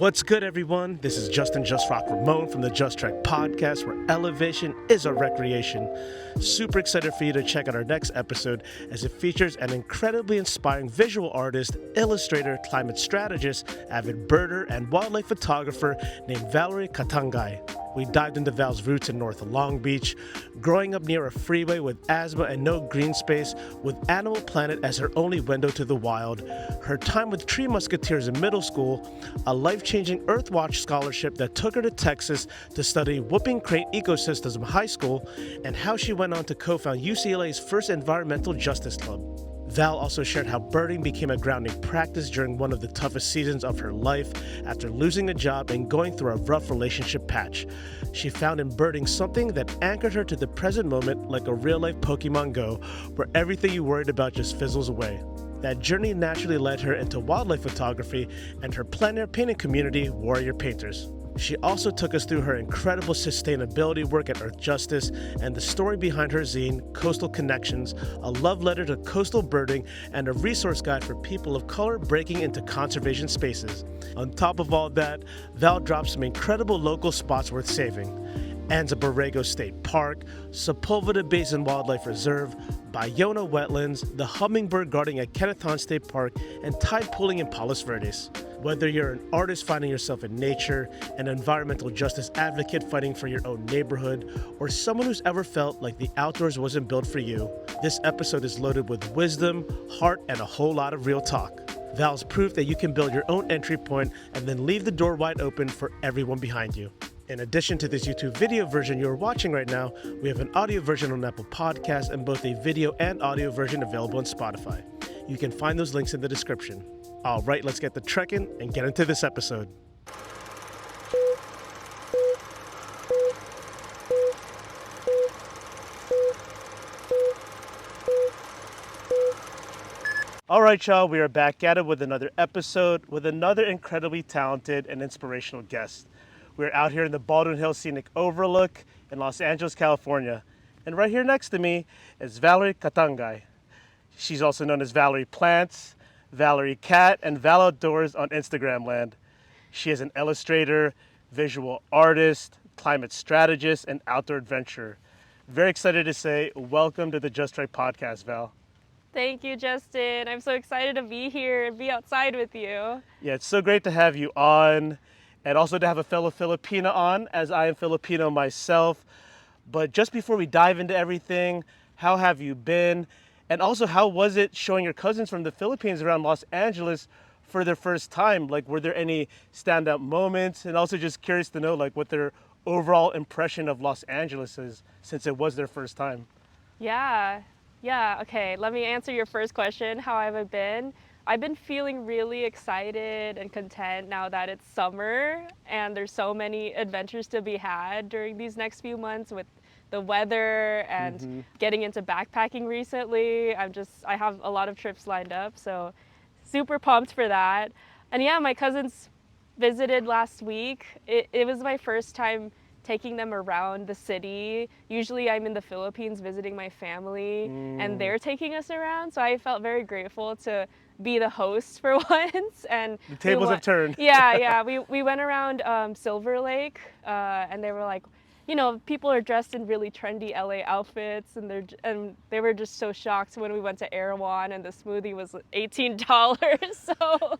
What's good, everyone? This is Justin Just Rock Ramon from the Just Trek podcast, where elevation is our recreation. Super excited for you to check out our next episode, as it features an incredibly inspiring visual artist, illustrator, climate strategist, avid birder, and wildlife photographer named Valerie Catangay. We dived into Val's roots in North Long Beach, growing up near a freeway with asthma and no green space, with Animal Planet as her only window to the wild, her time with Tree Musketeers in middle school, a life-changing Earthwatch scholarship that took her to Texas to study whooping crane ecosystems in high school, and how she went on to co-found UCLA's first environmental justice club. Val also shared how birding became a grounding practice during one of the toughest seasons of her life after losing a job and going through a rough relationship patch. She found in birding something that anchored her to the present moment, like a real-life Pokemon Go, where everything you worried about just fizzles away. That journey naturally led her into wildlife photography and her plein air painting community, Warrior Painters. She also took us through her incredible sustainability work at Earthjustice and the story behind her zine, Coastal Connections, a love letter to coastal birding, and a resource guide for people of color breaking into conservation spaces. On top of all that, Val dropped some incredible local spots worth saving: Anza-Borrego State Park, Sepulveda Basin Wildlife Reserve, Ballona Wetlands, the Hummingbird Garden at Kennethon State Park, and tide pooling in Palos Verdes. Whether you're an artist finding yourself in nature, an environmental justice advocate fighting for your own neighborhood, or someone who's ever felt like the outdoors wasn't built for you, this episode is loaded with wisdom, heart, and a whole lot of real talk. Val's proof that you can build your own entry point and then leave the door wide open for everyone behind you. In addition to this YouTube video version you're watching right now, we have an audio version on Apple Podcasts and both a video and audio version available on Spotify. You can find those links in the description. All right, let's get to trekking and get into this episode. All right, y'all, we are back at it with another episode with another incredibly talented and inspirational guest. We're out here in the Baldwin Hills Scenic Overlook in Los Angeles, California. And right here next to me is Valerie Catangay. She's also known as Valerie Plants, Valerie Cat, and Val Outdoors on Instagram land. She is an illustrator, visual artist, climate strategist, and outdoor adventurer. Very excited to say welcome to the Just Right podcast, Val. Thank you, Justin. I'm so excited to be here and be outside with you. Yeah, it's so great to have you on, and also to have a fellow Filipina on, as I am Filipino myself. But just before we dive into everything, how have you been? And also, how was it showing your cousins from the Philippines around Los Angeles for their first time? Like, were there any standout moments? And also just curious to know, like, what their overall impression of Los Angeles is, since it was their first time. Yeah, okay. Let me answer your first question. How have I been? I've been feeling really excited and content now that it's summer and there's so many adventures to be had during these next few months with the weather and getting into backpacking recently. I have a lot of trips lined up, so super pumped for that. And yeah, my cousins visited last week. It was my first time taking them around the city. Usually I'm in the Philippines visiting my family and they're taking us around, so I felt very grateful to be the host for once. And the tables have turned. Yeah. We went around Silver Lake and they were like, you know, people are dressed in really trendy LA outfits, and they were just so shocked when we went to Erewhon and the smoothie was $18. So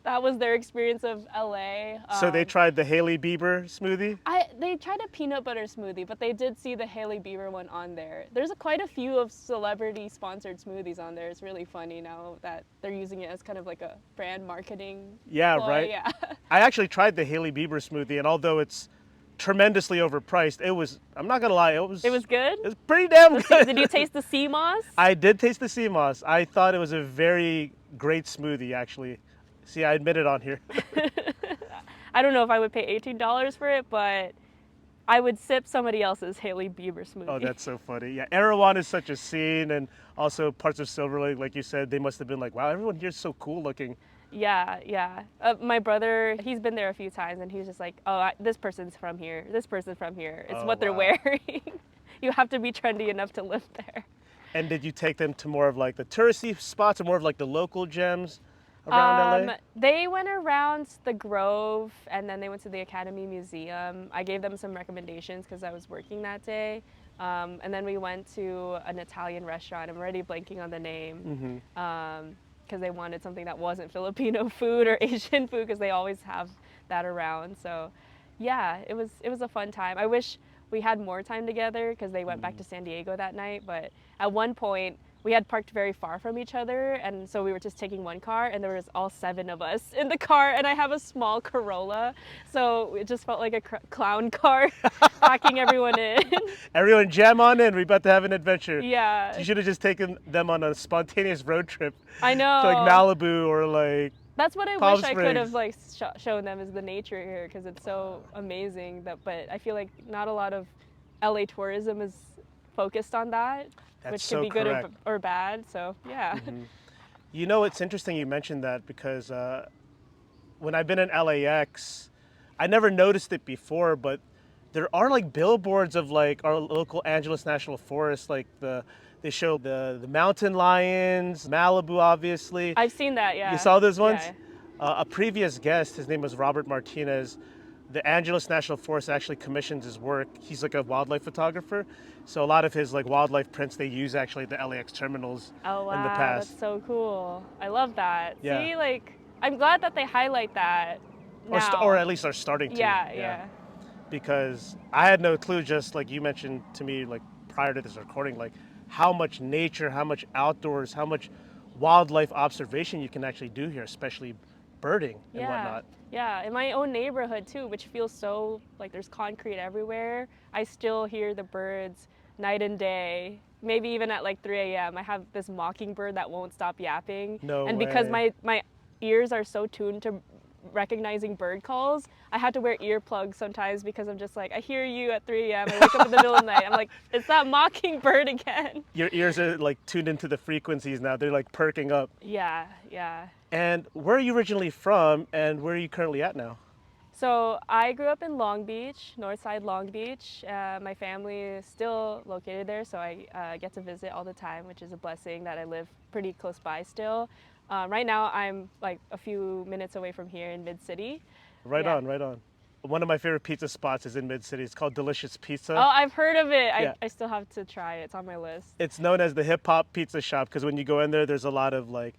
that was their experience of LA. So they tried the Hailey Bieber smoothie? They tried a peanut butter smoothie, but they did see the Hailey Bieber one on there. There's quite a few of celebrity-sponsored smoothies on there. It's really funny now that they're using it as kind of like a brand marketing ploy. Right? Yeah. I actually tried the Hailey Bieber smoothie, and although it's tremendously overpriced, I'm not gonna lie, it was good? It was pretty damn good. Did you taste the sea moss? I did taste the sea moss. I thought it was a very great smoothie, actually. See, I admit it on here. I don't know if I would pay $18 for it, but I would sip somebody else's Hailey Bieber smoothie. Oh, that's so funny. Yeah, Erewhon is such a scene, and also parts of Silver Lake, like you said, they must have been like, wow, everyone here is so cool looking. Yeah. My brother, he's been there a few times, and he's just like, oh, this person's from here. This person's from here. It's what they're wearing. You have to be trendy enough to live there. And did you take them to more of like the touristy spots or more of like the local gems around LA? They went around the Grove, and then they went to the Academy Museum. I gave them some recommendations because I was working that day. And then we went to an Italian restaurant. I'm already blanking on the name. Because they wanted something that wasn't Filipino food or Asian food, because they always have that around. So yeah, it was a fun time. I wish we had more time together because they went back to San Diego that night. But at one point, we had parked very far from each other, and so we were just taking one car, and there was all 7 of us in the car, and I have a small Corolla, so it just felt like a clown car packing everyone in. Everyone jam on in. We're about to have an adventure. Yeah. You should have just taken them on a spontaneous road trip. I know. To like Malibu or like That's what I Palm wish I could Springs. have like shown them, is the nature here, because it's so amazing. But I feel like not a lot of LA tourism is focused on that. That's which so could be good correct. or bad, so yeah. You know, it's interesting you mentioned that, because when I've been in LAX, I never noticed it before, but there are like billboards of like our local Angeles National Forest, like they show the mountain lions, Malibu, obviously. I've seen that, yeah. You saw those ones? Yeah. A previous guest, his name was Robert Martinez. The Angeles National Forest actually commissions his work. He's like a wildlife photographer. So a lot of his like wildlife prints they use actually at the LAX terminals Oh wow, in the past. that's so cool. I love that. Yeah. See, like, I'm glad that they highlight that now. Or at least are starting to. Yeah. Because I had no clue, just like you mentioned to me like prior to this recording, like how much nature, how much outdoors, how much wildlife observation you can actually do here, especially birding and whatnot. Yeah, in my own neighborhood too, which feels so like there's concrete everywhere. I still hear the birds night and day. Maybe even at like 3 a.m. I have this mockingbird that won't stop yapping. No and way. because my ears are so tuned to recognizing bird calls, I have to wear earplugs sometimes, because I'm just like, I hear you at 3 a.m. I wake up in the middle of the night. I'm like, it's that mockingbird again. Your ears are like tuned into the frequencies now. They're like perking up. Yeah. And where are you originally from, and where are you currently at now? So I grew up in Long Beach, Northside Long Beach. My family is still located there, so I get to visit all the time, which is a blessing that I live pretty close by still. Right now I'm like a few minutes away from here in Mid-City. Right on. One of my favorite pizza spots is in Mid-City. It's called Delicious Pizza. Oh, I've heard of it. Yeah. I still have to try it. It's on my list. It's known as the hip hop pizza shop, because when you go in there, there's a lot of like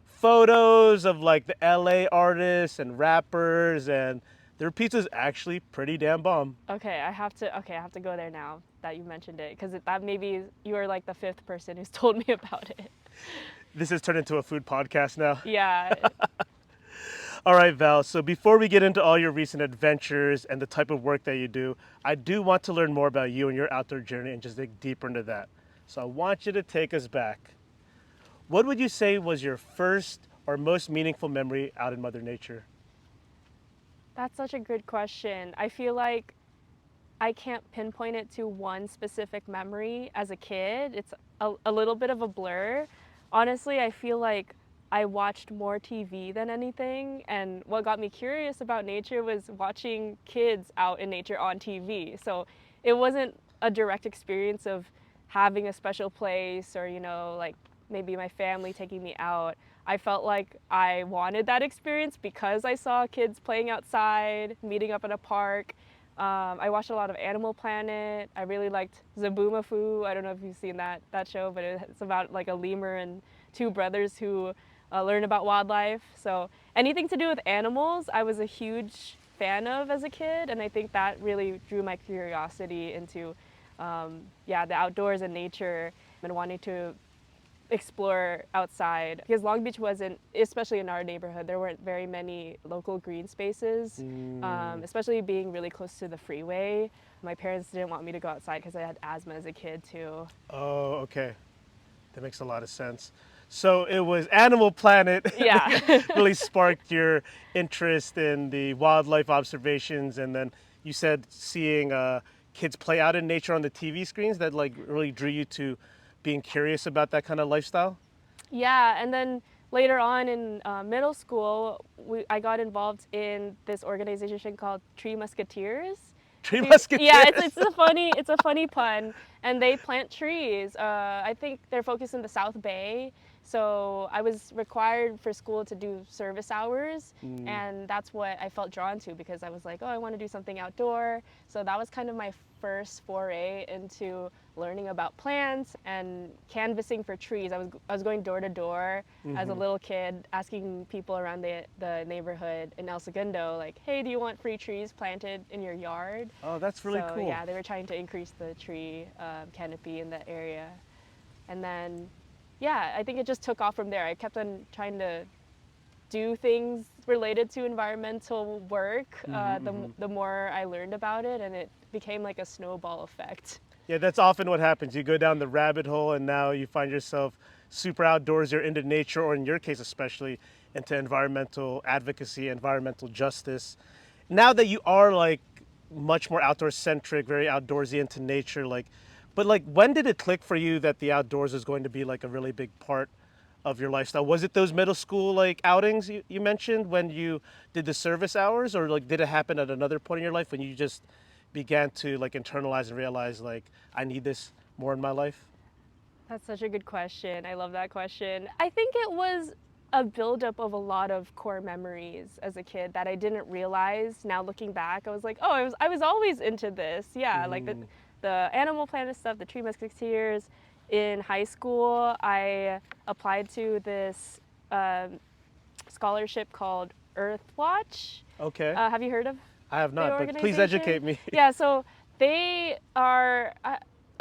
photos of like the LA artists and rappers, and their pizza's actually pretty damn bomb. Okay, I have to go there now that you mentioned it, because that maybe you are like the 5th person who's told me about it. This has turned into a food podcast now. Yeah. All right, Val. So before we get into all your recent adventures and the type of work that you do, I do want to learn more about you and your outdoor journey and just dig deeper into that. So I want you to take us back. What would you say was your first or most meaningful memory out in Mother Nature? That's such a good question. I feel like I can't pinpoint it to one specific memory as a kid. It's a little bit of a blur. Honestly, I feel like I watched more TV than anything, and what got me curious about nature was watching kids out in nature on TV. So it wasn't a direct experience of having a special place or, like maybe my family taking me out. I felt like I wanted that experience because I saw kids playing outside, meeting up at a park. I watched a lot of Animal Planet. I really liked Zaboomafoo. I don't know if you've seen that show, but it's about like a lemur and 2 brothers who learn about wildlife. So anything to do with animals, I was a huge fan of as a kid, and I think that really drew my curiosity into the outdoors and nature and wanting to explore outside, because Long Beach wasn't, especially in our neighborhood, there weren't very many local green spaces, especially being really close to the freeway. My parents didn't want me to go outside because I had asthma as a kid too. Oh, okay. That makes a lot of sense. So it was Animal Planet that really sparked your interest in the wildlife observations, and then you said seeing kids play out in nature on the TV screens that like really drew you to being curious about that kind of lifestyle? Yeah, and then later on in middle school, I got involved in this organization called Tree Musketeers. Tree Musketeers? Yeah, it's a funny pun, and they plant trees. I think they're focused in the South Bay, So I was required for school to do service hours, and that's what I felt drawn to because I was like, oh, I want to do something outdoor. So that was kind of my first foray into learning about plants and canvassing for trees. I was going door to door as a little kid, asking people around the neighborhood in El Segundo, like, hey, do you want free trees planted in your yard? Oh, that's really So cool. yeah, they were trying to increase the tree canopy in that area. And then, yeah, I think it just took off from there. I kept on trying to do things related to environmental work the more I learned about it, and it became like a snowball effect. Yeah, that's often what happens. You go down the rabbit hole and now you find yourself super outdoors, you're into nature, or in your case especially, into environmental advocacy, environmental justice. Now that you are like much more outdoor centric, very outdoorsy into nature, but like when did it click for you that the outdoors is going to be like a really big part of your lifestyle? Was it those middle school like outings you mentioned when you did the service hours, or like did it happen at another point in your life when you just began to like internalize and realize like I need this more in my life? That's such a good question. I love that question. I think it was a buildup of a lot of core memories as a kid that I didn't realize. Now looking back, I was like, oh, I was always into this. Yeah, like the Animal Planet stuff, the Tree Musketeers. In high school, I applied to this scholarship called Earthwatch. Okay. Have you heard of I have the not, but please organization? educate me. Yeah, so they are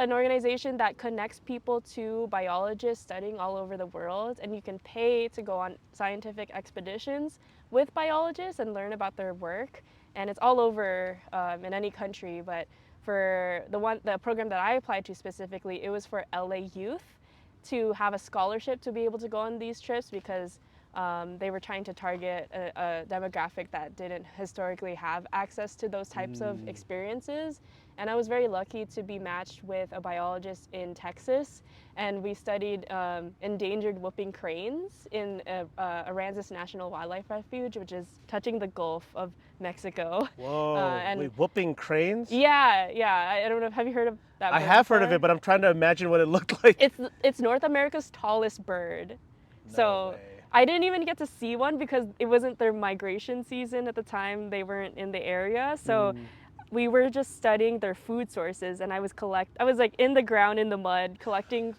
an organization that connects people to biologists studying all over the world, and you can pay to go on scientific expeditions with biologists and learn about their work. And it's all over in any country, but for the program that I applied to specifically, it was for LA youth to have a scholarship to be able to go on these trips because they were trying to target a demographic that didn't historically have access to those types of experiences. And I was very lucky to be matched with a biologist in Texas, and we studied endangered whooping cranes in Aranzas National Wildlife Refuge, which is touching the Gulf of Mexico. Whoa, And wait, whooping cranes? yeah, I don't know, have you heard of that I bird have heard of before? it, but I'm trying to imagine what it looked like. It's North America's tallest bird. So way. I didn't even get to see one because it wasn't their migration season at the time. They weren't in the area. So we were just studying their food sources, and I was like in the ground in the mud collecting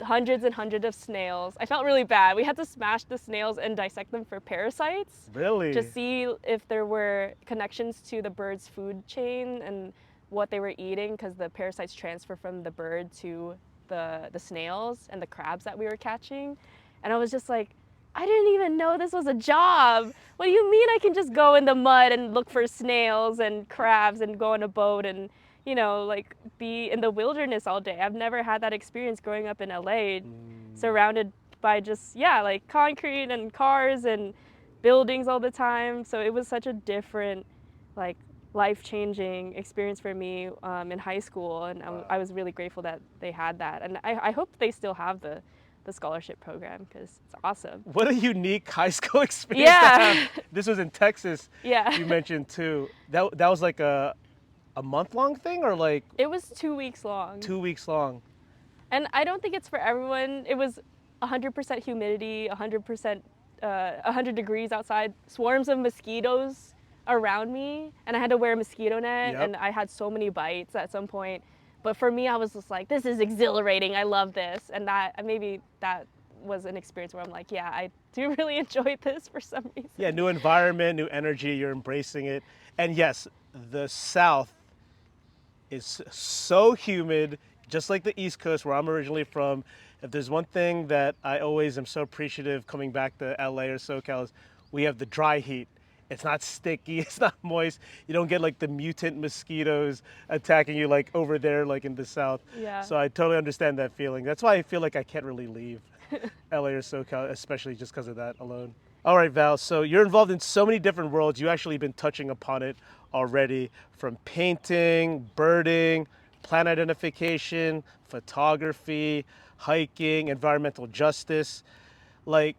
hundreds and hundreds of snails. I felt really bad. We had to smash the snails and dissect them for parasites. Really? To see if there were connections to the bird's food chain and what they were eating, because the parasites transfer from the bird to the snails and the crabs that we were catching. And I was just like, I didn't even know this was a job. What do you mean I can just go in the mud and look for snails and crabs and go on a boat and, like be in the wilderness all day? I've never had that experience growing up in LA, surrounded by just, like concrete and cars and buildings all the time. So it was such a different, like, life-changing experience for me in high school. And I was really grateful that they had that. And I hope they still have the scholarship program because it's awesome. What a unique high school experience to have. This was in Texas. Yeah. You mentioned too. That was like a month-long thing, or like It was 2 weeks long. 2 weeks long. And I don't think it's for everyone. It was 100% humidity, 100%, 100 degrees outside, swarms of mosquitoes around me, and I had to wear a mosquito net, and I had so many bites at some point. But for me, I was just like, this is exhilarating. I love this. And maybe that was an experience where I'm like, yeah, I do really enjoy this for some reason. Yeah, new environment, new energy, you're embracing it. And yes, the South is so humid, just like the East Coast where I'm originally from. If there's one thing that I always am so appreciative coming back to LA or SoCal is we have the dry heat. It's not sticky, it's not moist. You don't get like the mutant mosquitoes attacking you like over there, like in the South. Yeah. So I totally understand that feeling. That's why I feel like I can't really leave LA or SoCal, especially just because of that alone. All right, Val, so you're involved in so many different worlds. You actually been touching upon it already, from painting, birding, plant identification, photography, hiking, environmental justice. Like,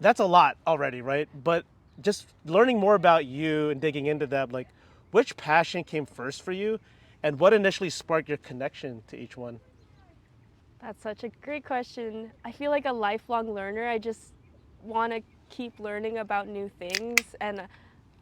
that's a lot already, right? But just learning more about you and digging into that, like, which passion came first for you and what initially sparked your connection to each one? That's such a great question. I feel like a lifelong learner. I just want to keep learning about new things, and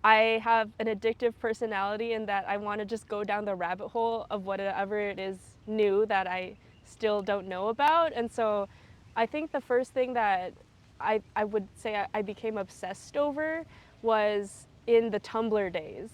I have an addictive personality in that I want to just go down the rabbit hole of whatever it is new that I still don't know about. And so I think the first thing that I would say I became obsessed over was in the Tumblr days.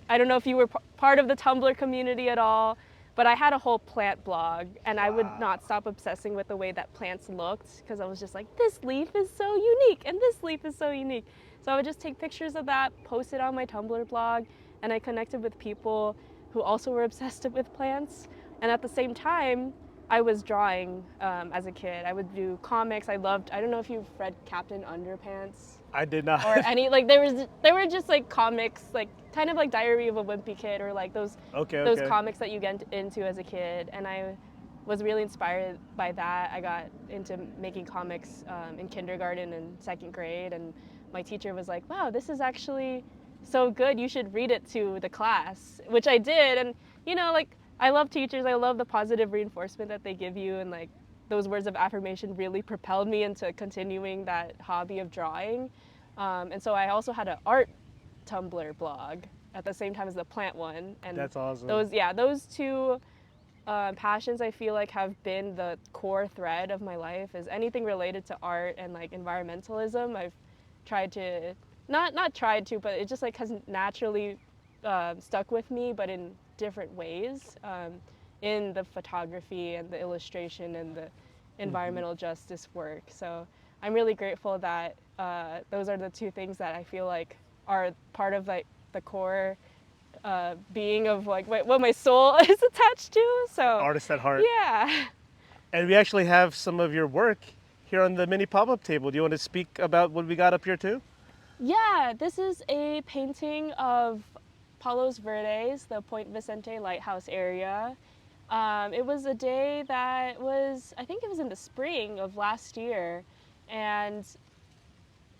I don't know if you were part of the Tumblr community at all, but I had a whole plant blog, and I would not stop obsessing with the way that plants looked, because I was just like, this leaf is so unique, and this leaf is so unique. So I would just take pictures of that, post it on my Tumblr blog, and I connected with people who also were obsessed with plants. And at the same time, I was drawing as a kid. I would do comics. I don't know if you've read Captain Underpants. I did not. Or any, like, there were just like comics, like kind of like Diary of a Wimpy Kid, or like those comics that you get into as a kid. And I was really inspired by that. I got into making comics in kindergarten and second grade, and my teacher was like, wow, this is actually so good, you should read it to the class, which I did. And like, I love teachers. I love the positive reinforcement that they give you, and like those words of affirmation really propelled me into continuing that hobby of drawing. And so I also had an art Tumblr blog at the same time as the plant one. And that's awesome. Those two passions, I feel like, have been the core thread of my life. Is anything related to art and like environmentalism. I've tried to not tried to, but it just like has naturally stuck with me, but in different ways, in the photography and the illustration and the environmental justice work. So I'm really grateful that those are the two things that I feel like are part of like the core being of like what my soul is attached to. So Artist at heart. Yeah. And we actually have some of your work here on the mini pop-up table. Do you want to speak about what we got up here too? Yeah, this is a painting of Palos Verdes, the Point Vicente Lighthouse area. It was a day that was, I think it was in the spring of last year, and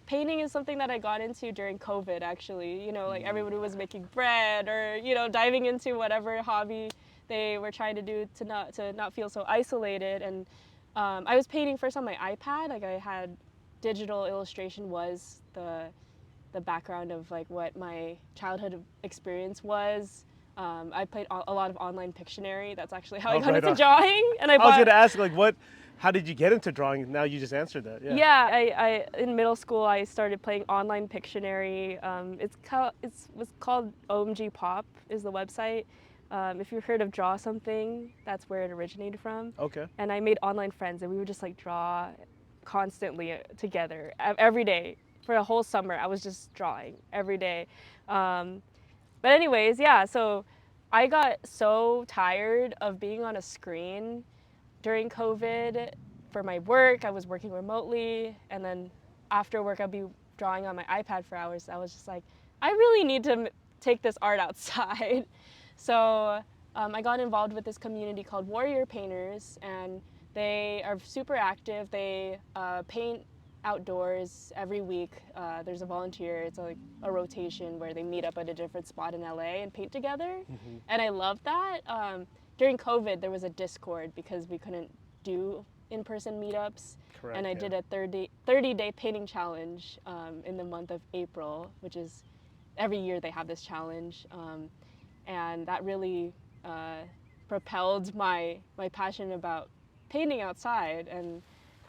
painting is something that I got into during COVID, actually. Like everybody was making bread or, diving into whatever hobby they were trying to do to not feel so isolated. And I was painting first on my iPad. Like, I had digital illustration was the background of like what my childhood experience was. I played a lot of online Pictionary. That's actually how I got into drawing. And I was going to ask, like, how did you get into drawing? Now you just answered that. Yeah, I in middle school I started playing online Pictionary. It was called OMG Pop is the website. If you've heard of Draw Something, that's where it originated from. Okay. And I made online friends, and we would just like draw constantly together every day. For a whole summer, I was just drawing every day. But anyways, yeah, so I got so tired of being on a screen during COVID for my work. I was working remotely, and then after work, I'd be drawing on my iPad for hours. I was just like, I really need to take this art outside. So I got involved with this community called Warrior Painters, and they are super active. They paint outdoors every week. There's a volunteer. It's like a rotation where they meet up at a different spot in LA and paint together. And I love that. During COVID, there was a Discord because we couldn't do in-person meetups. Correct, and I did a 30-day painting challenge in the month of April, which is every year they have this challenge. And that really propelled my passion about painting outside. And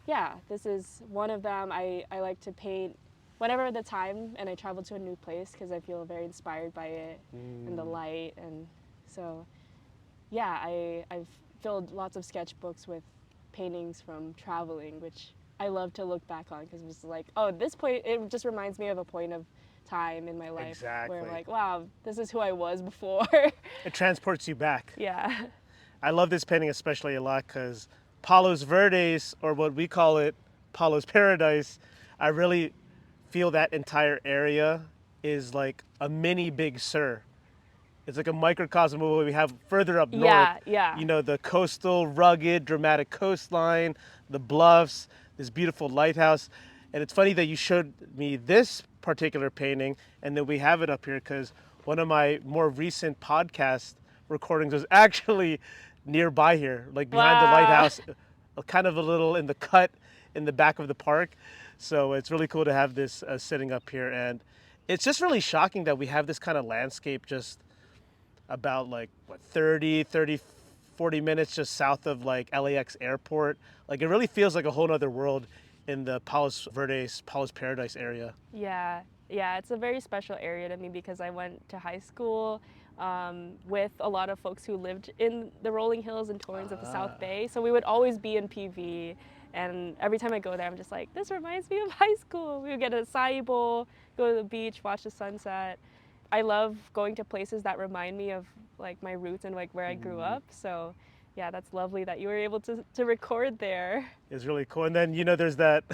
yeah, this is one of them. I like to paint whenever the time, and I travel to a new place because I feel very inspired by it and the light. And so, yeah, I've filled lots of sketchbooks with paintings from traveling, which I love to look back on because it was like, oh, this point, it just reminds me of a point of time in my life where I'm like, wow, this is who I was before. It transports you back. Yeah. I love this painting especially a lot because Palos Verdes, or what we call it, Palos Paradise, I really feel that entire area is like a mini Big Sur. It's like a microcosm of what we have further up north. Yeah. The coastal, rugged, dramatic coastline, the bluffs, this beautiful lighthouse. And it's funny that you showed me this particular painting, and then we have it up here because one of my more recent podcast recordings was actually nearby here, like behind the lighthouse, kind of a little in the cut in the back of the park. So it's really cool to have this sitting up here. And it's just really shocking that we have this kind of landscape just about like, what, 40 minutes just south of like LAX airport. Like it really feels like a whole other world in the Palos Verdes, Palos Paradise area. Yeah, yeah, it's a very special area to me because I went to high school with a lot of folks who lived in the rolling hills and torrents of the South Bay. So we would always be in PV. And every time I go there, I'm just like, this reminds me of high school. We would get a acai bowl, go to the beach, watch the sunset. I love going to places that remind me of like my roots and like where I grew up. So yeah, that's lovely that you were able to record there. It's really cool. And then, there's that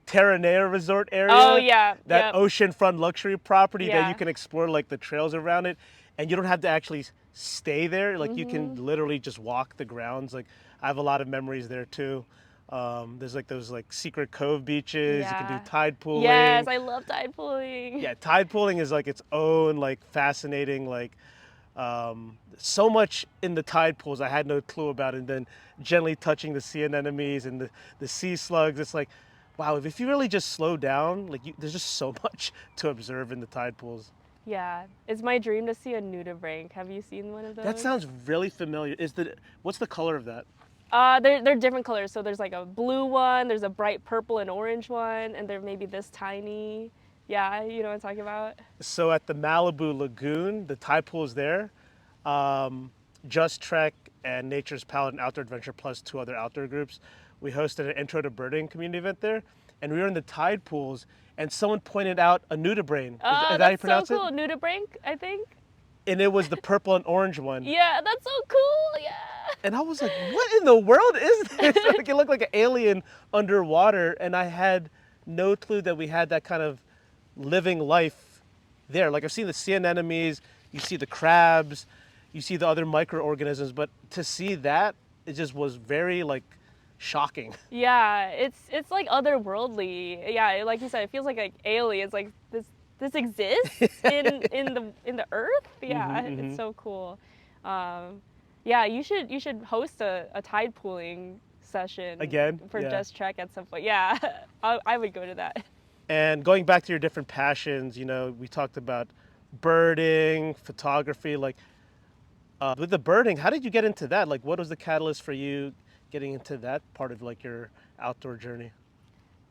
Terranea Resort area. Oh yeah, That yep. oceanfront luxury property that Yeah. you can explore like the trails around it. And you don't have to actually stay there. Like you can literally just walk the grounds. Like I have a lot of memories there too. There's like those like secret cove beaches. You can Yeah. do tide pooling. Yes, I love tide pooling. Yeah, tide pooling is like its own like fascinating so much in the tide pools I had no clue about, and then gently touching the sea anemones and the sea slugs. It's like, wow, if you really just slow down, like there's just so much to observe in the tide pools. Yeah, it's my dream to see a nudibranch. Have you seen one of those? That sounds really familiar. What's the color of that? They're different colors. So there's like a blue one, there's a bright purple and orange one, and they're maybe this tiny. Yeah, you know what I'm talking about? So at the Malibu Lagoon, the tide pool is there. Just Trek and Nature's Palette and Outdoor Adventure plus 2 other outdoor groups. We hosted an intro to birding community event there, and we were in the tide pools, and someone pointed out a nudibranch. Is that how you pronounce so cool. it? Nudibranch, I think. And it was the purple and orange one. Yeah, that's so cool. Yeah. And I was like, what in the world is this? Like, it looked like an alien underwater, and I had no clue that we had that kind of living life there. Like I've seen the sea anemones, you see the crabs, you see the other microorganisms, but to see that, it just was very like shocking. Yeah, it's like otherworldly. Yeah, like you said, it feels like aliens. Like this exists in the earth. Yeah, it's so cool. Yeah, you should host a tide pooling session Again? for Yeah. Just Trek at some point. Yeah, I would go to that. And going back to your different passions, we talked about birding, photography. Like with the birding, how did you get into that? Like, what was the catalyst for you getting into that part of like your outdoor journey?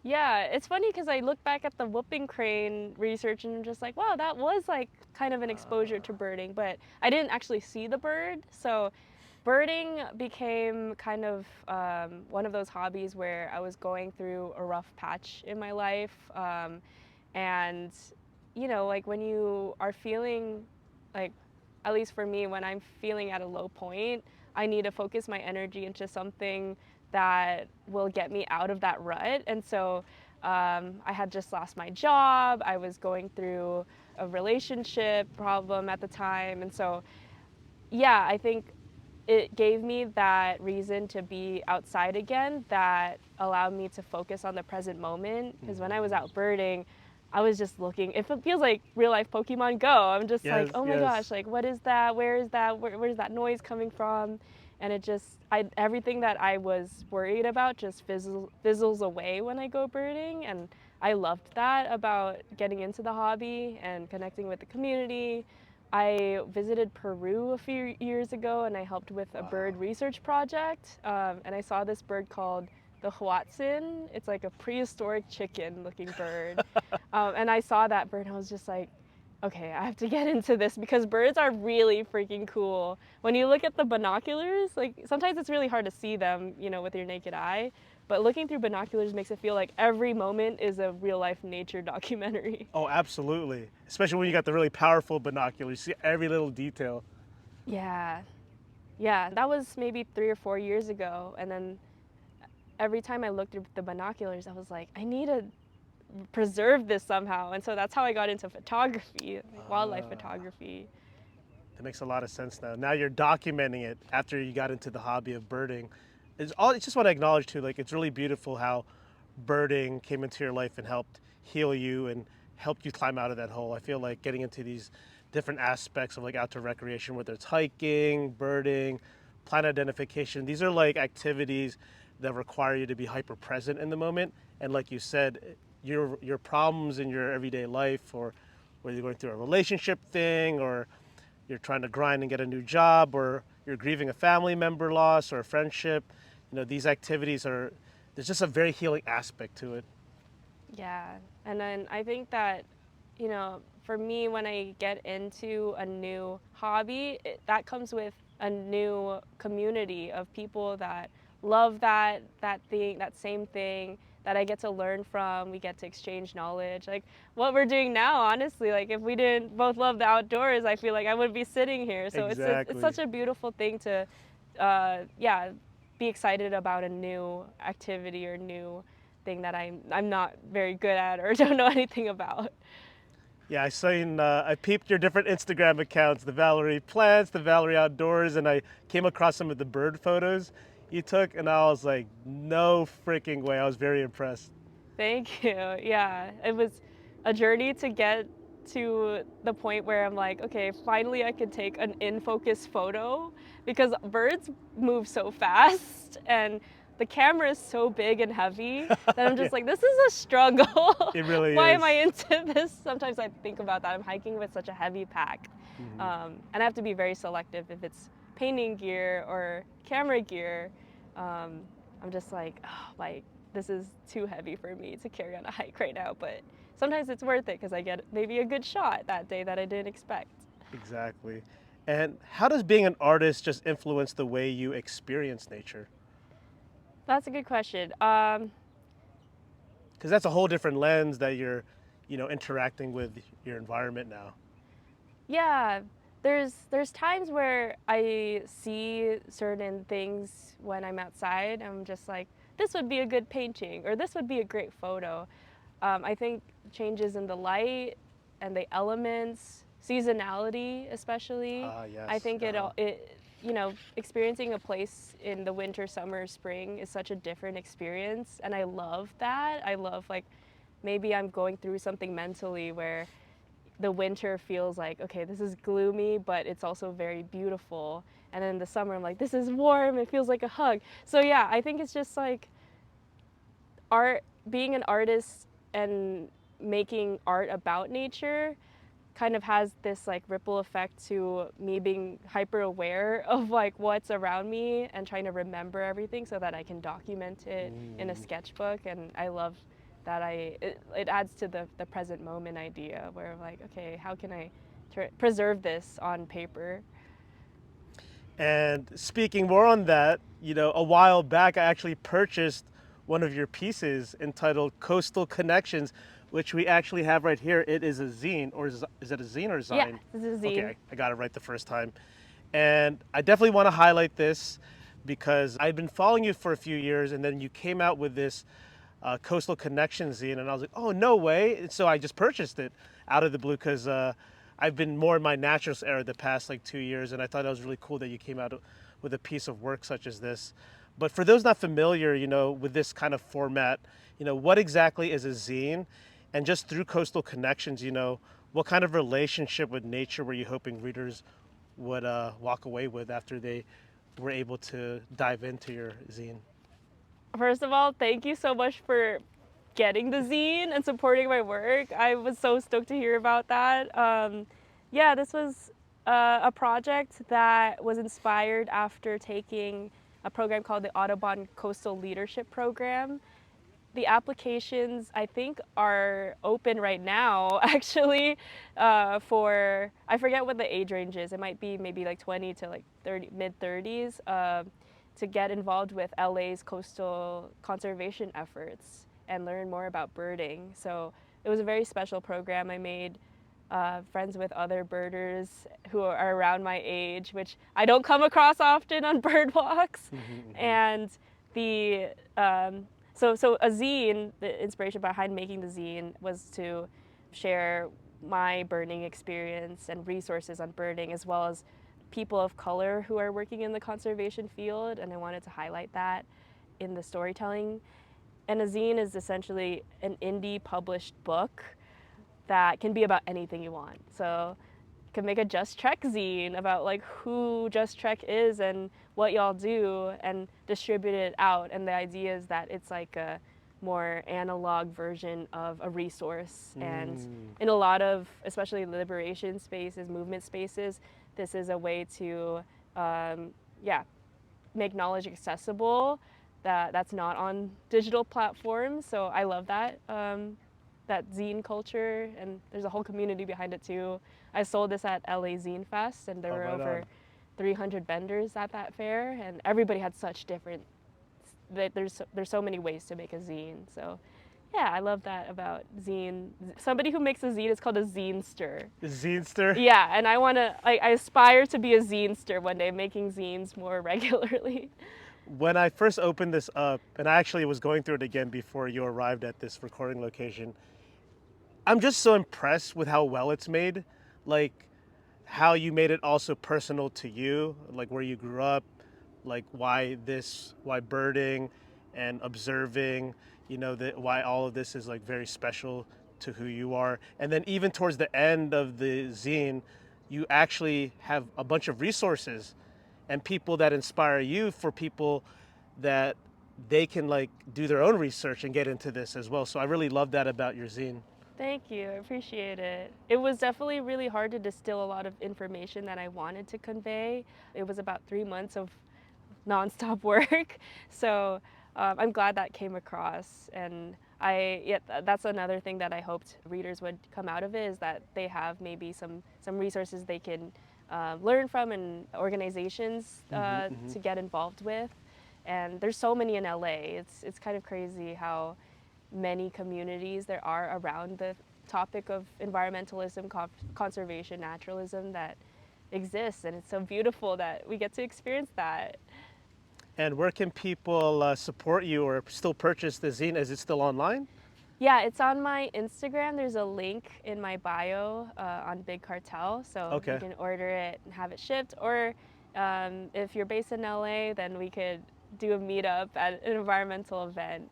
Yeah, it's funny because I look back at the whooping crane research and I'm just like, wow, that was like kind of an exposure to birding, but I didn't actually see the bird. So birding became kind of one of those hobbies where I was going through a rough patch in my life. And, like when you are feeling like, at least for me, when I'm feeling at a low point, I need to focus my energy into something that will get me out of that rut. And so I had just lost my job. I was going through a relationship problem at the time. And so, yeah, I think it gave me that reason to be outside again that allowed me to focus on the present moment. Because when I was out birding, I was just looking, it feels like real life Pokemon Go. I'm just like, oh my gosh, like what is that? Where is that? Where's that noise coming from? And everything that I was worried about just fizzles away when I go birding. And I loved that about getting into the hobby and connecting with the community. I visited Peru a few years ago and I helped with a bird research project. And I saw this bird called the huatzin. It's like a prehistoric chicken looking bird. And I saw that bird and I was just like, okay, I have to get into this because birds are really freaking cool. When you look at the binoculars, like sometimes it's really hard to see them, with your naked eye, but looking through binoculars makes it feel like every moment is a real life nature documentary. Oh, absolutely. Especially when you got the really powerful binoculars, you see every little detail. Yeah. Yeah, that was maybe 3 or 4 years ago. And then every time I looked through the binoculars, I was like, I need to preserve this somehow. And so that's how I got into photography, wildlife photography. That makes a lot of sense now. Now you're documenting it after you got into the hobby of birding. I just want to acknowledge too, like it's really beautiful how birding came into your life and helped heal you and helped you climb out of that hole. I feel like getting into these different aspects of like outdoor recreation, whether it's hiking, birding, plant identification, these are like activities that require you to be hyper present in the moment. And like you said, your problems in your everyday life, or whether you're going through a relationship thing, or you're trying to grind and get a new job, or you're grieving a family member loss or a friendship, these activities are, there's just a very healing aspect to it. Yeah, and then I think that, for me, when I get into a new hobby, that comes with a new community of people that love that thing, that same thing that I get to learn from. We get to exchange knowledge. Like what we're doing now, honestly, like if we didn't both love the outdoors, I feel like I wouldn't be sitting here. So it's Exactly. such a beautiful thing to, yeah, be excited about a new activity or new thing that I'm not very good at or don't know anything about. Yeah, I peeped your different Instagram accounts, the Valerie Plants, the Valerie Outdoors, and I came across some of the bird photos you took, and I was like, no freaking way. I was very impressed. Thank you. Yeah, it was a journey to get to the point where I'm like, okay, finally I could take an in focus photo because birds move so fast and the camera is so big and heavy that I'm Yeah, just like, this is a struggle. it really Why am is. I into this? Sometimes I think about that. I'm hiking with such a heavy pack. And I have to be very selective if it's painting gear or camera gear. Um, I'm just like, oh, like, this is too heavy for me to carry on a hike right now, but sometimes it's worth it because I get maybe a good shot that day that I didn't expect. Exactly. And how does being an artist just influence the way you experience nature? That's a good question. Because that's a whole different lens that you're, interacting with your environment now. Yeah, there's times where I see certain things when I'm outside. I'm just like, this would be a good painting, or this would be a great photo. I think changes in the light and the elements, seasonality especially. Ah, I yes. think experiencing a place in the winter, summer, spring is such a different experience, and I love that. I love like maybe I'm going through something mentally where the winter feels like, okay, this is gloomy, but it's also very beautiful. And then the summer, I'm like, this is warm, it feels like a hug. So yeah, I think it's just like art, being an artist and making art about nature kind of has this like ripple effect to me being hyper aware of like what's around me and trying to remember everything so that I can document it in a sketchbook. And I love that it adds to the present moment idea where I'm like, okay, how can I preserve this on paper? And speaking more on that, a while back I actually purchased one of your pieces entitled Coastal Connections, which we actually have right here. It is a zine, or is it a zine or Yeah, zine? this is a Okay, zine. I got it right the first time. And I definitely want to highlight this because I've been following you for a few years, and then you came out with this Coastal Connections zine, and I was like, oh, no way. And so I just purchased it out of the blue because I've been more in my naturalist era the past like 2 years, and I thought it was really cool that you came out with a piece of work such as this. But for those not familiar, with this kind of format, what exactly is a zine? And just through Coastal Connections, what kind of relationship with nature were you hoping readers would walk away with after they were able to dive into your zine? First of all, thank you so much for getting the zine and supporting my work. I was so stoked to hear about that. Yeah, this was a project that was inspired after taking a program called the Audubon Coastal Leadership Program. The applications, I think, are open right now, actually, for, I forget what the age range is. It might be maybe like 20 to like 30, mid 30s, to get involved with LA's coastal conservation efforts and learn more about birding. So it was a very special program. I made friends with other birders who are around my age, which I don't come across often on bird walks. And the so a zine, the inspiration behind making the zine was to share my birding experience and resources on birding, as well as people of color who are working in the conservation field, and I wanted to highlight that in the storytelling. And a zine is essentially an indie published book that can be about anything you want. So could make a Just Trek zine about like who Just Trek is and what y'all do, and distribute it out. And the idea is that it's like a more analog version of a resource. And in a lot of, especially liberation spaces, movement spaces, this is a way to, make knowledge accessible that's not on digital platforms. So I love that. That zine culture, and there's a whole community behind it too. I sold this at LA Zine Fest, and there were over 300 vendors at that fair, and everybody had such different. There's so many ways to make a zine. So, yeah, I love that about zine. Somebody who makes a zine is called a zinester. A zinester? Yeah, and I aspire to be a zinester one day, making zines more regularly. When I first opened this up, and I actually was going through it again before you arrived at this recording location, I'm just so impressed with how well it's made. Like how you made it also personal to you, like where you grew up, like why birding and observing, why all of this is like very special to who you are. And then even towards the end of the zine, you actually have a bunch of resources and people that inspire you for people that they can like do their own research and get into this as well. So I really love that about your zine. Thank you, I appreciate it. It was definitely really hard to distill a lot of information that I wanted to convey. It was about 3 months of nonstop work. So I'm glad that came across. And that's another thing that I hoped readers would come out of it, is that they have maybe some resources they can learn from, and organizations to get involved with. And there's so many in LA. It's kind of crazy how many communities there are around the topic of environmentalism, conservation, naturalism that exists, and it's so beautiful that we get to experience that. And where can people support you or still purchase the zine? Is it still online? Yeah, it's on my Instagram. There's a link in my bio on Big Cartel, so you can order it and have it shipped. Or if you're based in LA, then we could do a meetup at an environmental event.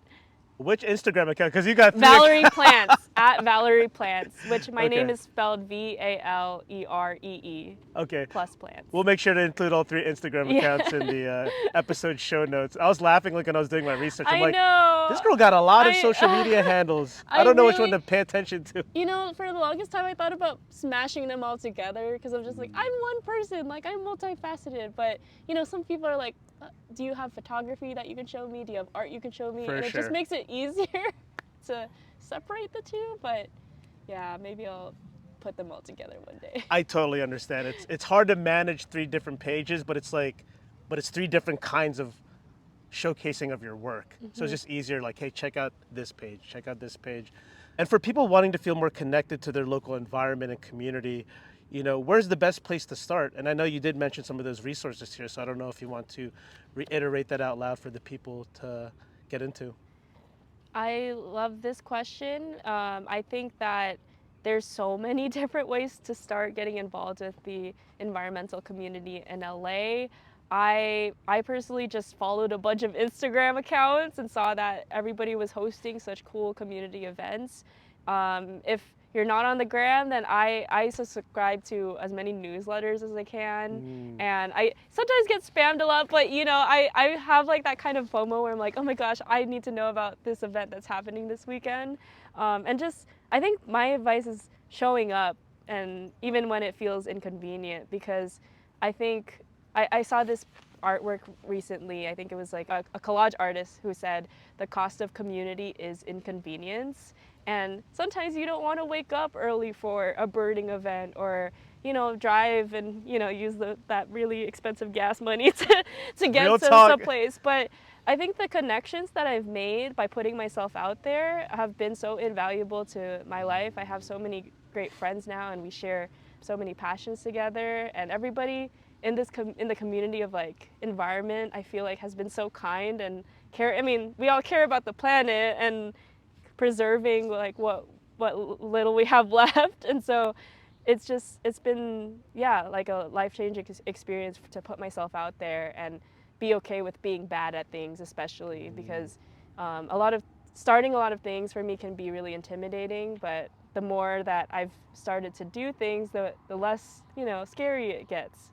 Which Instagram account? Because you got Valerie Plants, at Valerie Plants, which my name is spelled VALEREE. Okay. Plus plants. We'll make sure to include all 3 Instagram accounts in the episode show notes. I was laughing like when I was doing my research. I'm like, this girl got a lot of social media handles. I don't know which one to pay attention to. For the longest time I thought about smashing them all together, because I'm just like, I'm one person, like I'm multifaceted. But some people are like, do you have photography that you can show me? Do you have art you can show me? And it just makes it easier to separate the two. But yeah, maybe I'll put them all together one day. I totally understand. It's hard to manage 3 different pages, but it's 3 different kinds of showcasing of your work. So it's just easier, like, hey, check out this page, check out this page. And for people wanting to feel more connected to their local environment and community, where's the best place to start? And I know you did mention some of those resources here, so I don't know if you want to reiterate that out loud for the people to get into. I love this question. I think that there's so many different ways to start getting involved with the environmental community in LA. I personally just followed a bunch of Instagram accounts and saw that everybody was hosting such cool community events. If you're not on the gram, then I subscribe to as many newsletters as I can. And I sometimes get spammed a lot, but I have like that kind of FOMO where I'm like, oh my gosh, I need to know about this event that's happening this weekend. And just, I think my advice is showing up, and even when it feels inconvenient, because I think I saw this artwork recently. I think it was like a collage artist who said the cost of community is inconvenience. And sometimes you don't want to wake up early for a birding event, or drive and use that really expensive gas money to get to some place. But I think the connections that I've made by putting myself out there have been so invaluable to my life. I have so many great friends now, and we share so many passions together. And everybody in the community of like environment, I feel like has been so kind and care. I mean, we all care about the planet and preserving like what little we have left. And so it's been like a life-changing experience to put myself out there and be okay with being bad at things, especially because a lot of starting a lot of things for me can be really intimidating, but the more that I've started to do things, the less, scary it gets.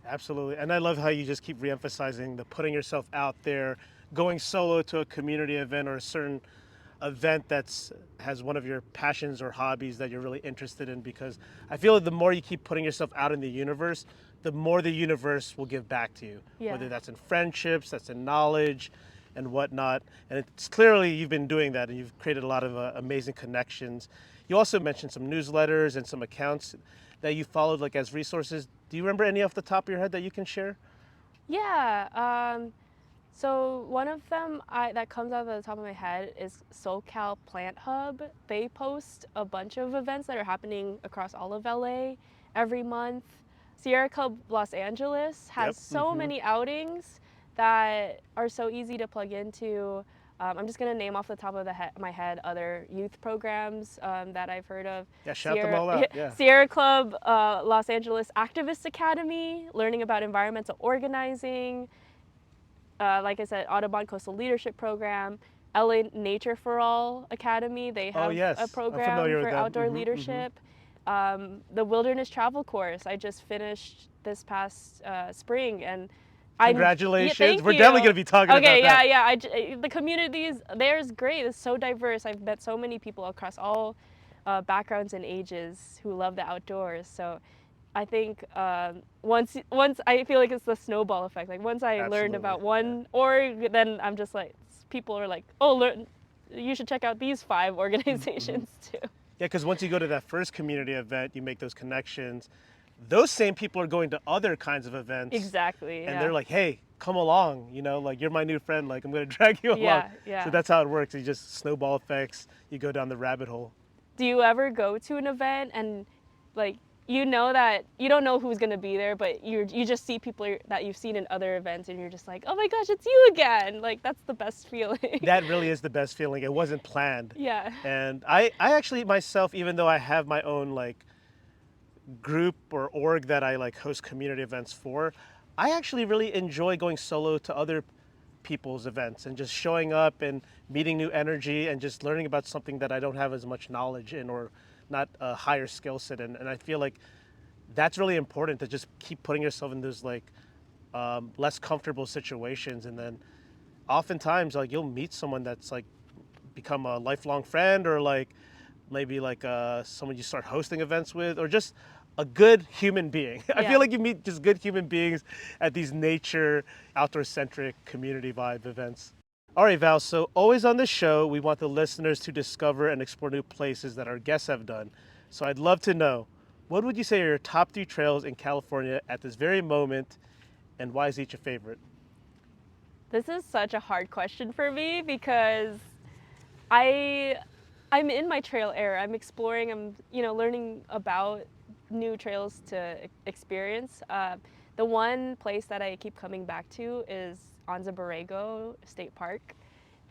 Absolutely. And I love how you just keep reemphasizing the putting yourself out there, going solo to a community event or a certain event that's has one of your passions or hobbies that you're really interested in, because I feel like the more you keep putting yourself out in the universe, the more the universe will give back to you. Yeah. Whether that's in friendships, that's in knowledge and whatnot. And it's clearly you've been doing that and you've created a lot of amazing connections. You also mentioned some newsletters and some accounts that you followed like as resources. Do you remember any off the top of your head that you can share? Yeah. So one of them that comes out of the top of my head is SoCal Plant Hub. They post a bunch of events that are happening across all of LA every month. Sierra Club Los Angeles has so many outings that are so easy to plug into. I'm just gonna name off the top of my head other youth programs that I've heard of. Yeah, shout them all out. Yeah. Sierra Club Los Angeles Activist Academy, learning about environmental organizing. Like I said, Audubon Coastal Leadership Program, LA Nature for All Academy. They have a program for outdoor leadership. The Wilderness Travel Course I just finished this past spring, and congratulations. We're definitely going to be talking about that. Yeah. The communities there is great. It's so diverse. I've met so many people across all backgrounds and ages who love the outdoors. So I think once I feel like it's the snowball effect. Like once I learned about one org, then I'm just like, people are like, oh, you should check out these 5 organizations too. Yeah, because once you go to that first community event, you make those connections. Those same people are going to other kinds of events. Exactly. And they're like, hey, come along, like you're my new friend, like I'm going to drag you along. Yeah. So that's how it works. You just snowball effects, you go down the rabbit hole. Do you ever go to an event and like, you know that you don't know who's going to be there, but you just see people that you've seen in other events and you're just like, oh my gosh, it's you again. Like, that's the best feeling. That really is the best feeling. It wasn't planned. Yeah. And I actually myself, even though I have my own like group or org that I like host community events for, I actually really enjoy going solo to other people's events and just showing up and meeting new energy and just learning about something that I don't have as much knowledge in or not a higher skill set in. And I feel like that's really important, to just keep putting yourself in those like less comfortable situations. And then oftentimes like you'll meet someone that's like become a lifelong friend, or like maybe like someone you start hosting events with, or just a good human being. I feel like you meet just good human beings at these nature, outdoor-centric community vibe events. All right, Val, so always on the show, we want the listeners to discover and explore new places that our guests have done. So I'd love to know, what would you say are your top 3 trails in California at this very moment, and why is each a favorite? This is such a hard question for me because I'm in my trail era. I'm exploring, I'm learning about new trails to experience. The one place that I keep coming back to is Anza-Borrego State Park,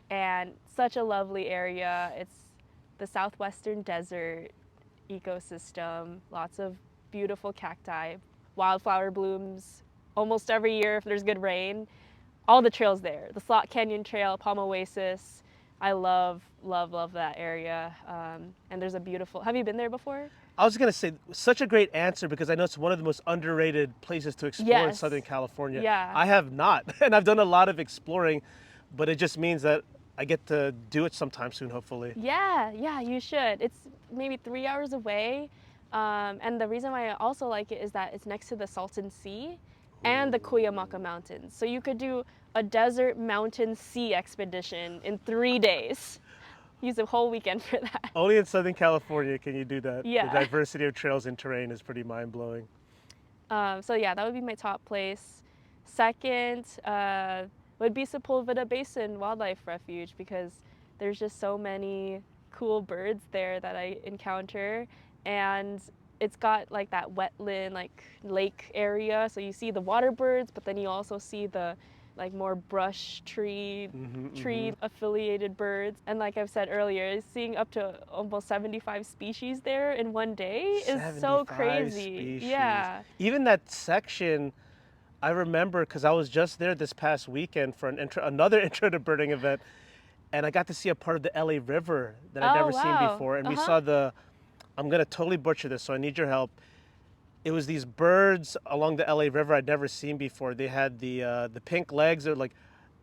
and such a lovely area. It's the southwestern desert ecosystem, lots of beautiful cacti, wildflower blooms almost every year if there's good rain. All the trails there, the Slot Canyon Trail, Palm Oasis. I love that area. And there's a beautiful, have you been there before? I was going to say, such a great answer, because I know it's one of the most underrated places to explore in Southern California. Yeah. I have not, and I've done a lot of exploring, but it just means that I get to do it sometime soon, hopefully. Yeah, you should. It's maybe 3 hours away. And the reason why I also like it is that it's next to the Salton Sea and the Cuyamaca Mountains. So you could do a desert mountain sea expedition in 3 days. Use a whole weekend for that. Only in Southern California can you do that. Yeah. The diversity of trails and terrain is pretty mind-blowing. So yeah, that would be my top place. Second would be Sepulveda Basin Wildlife Refuge, because there's just so many cool birds there that I encounter, and it's got like that wetland, like lake area, so you see the water birds, but then you also see the like more brush tree affiliated birds. And like I've said earlier, seeing up to almost 75 species there in one day is so crazy. Species. Yeah. Even that section, I remember because I was just there this past weekend for another intro to birding event, and I got to see a part of the LA River that I'd Oh, never seen wow. before. And we Uh-huh. saw I'm gonna totally butcher this, so I need your help. It was these birds along the LA River I'd never seen before. They had the pink legs, they're like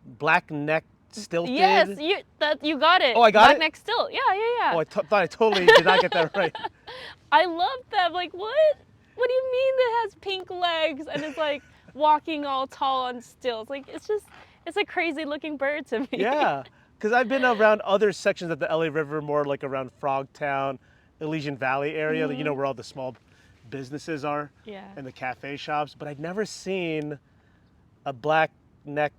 black neck stilted. Yes, you got it. Oh, I got it? Blackneck stilt. Yeah, yeah, yeah. Oh, I thought I totally did not get that right. I love them. Like, what? What do you mean that has pink legs and it's like walking all tall on stilts? Like, it's a crazy looking bird to me. Yeah, because I've been around other sections of the LA River, more like around Frogtown, Elysian Valley area, you know, where all the small businesses are Yeah. and the cafe shops, but I'd never seen a black neck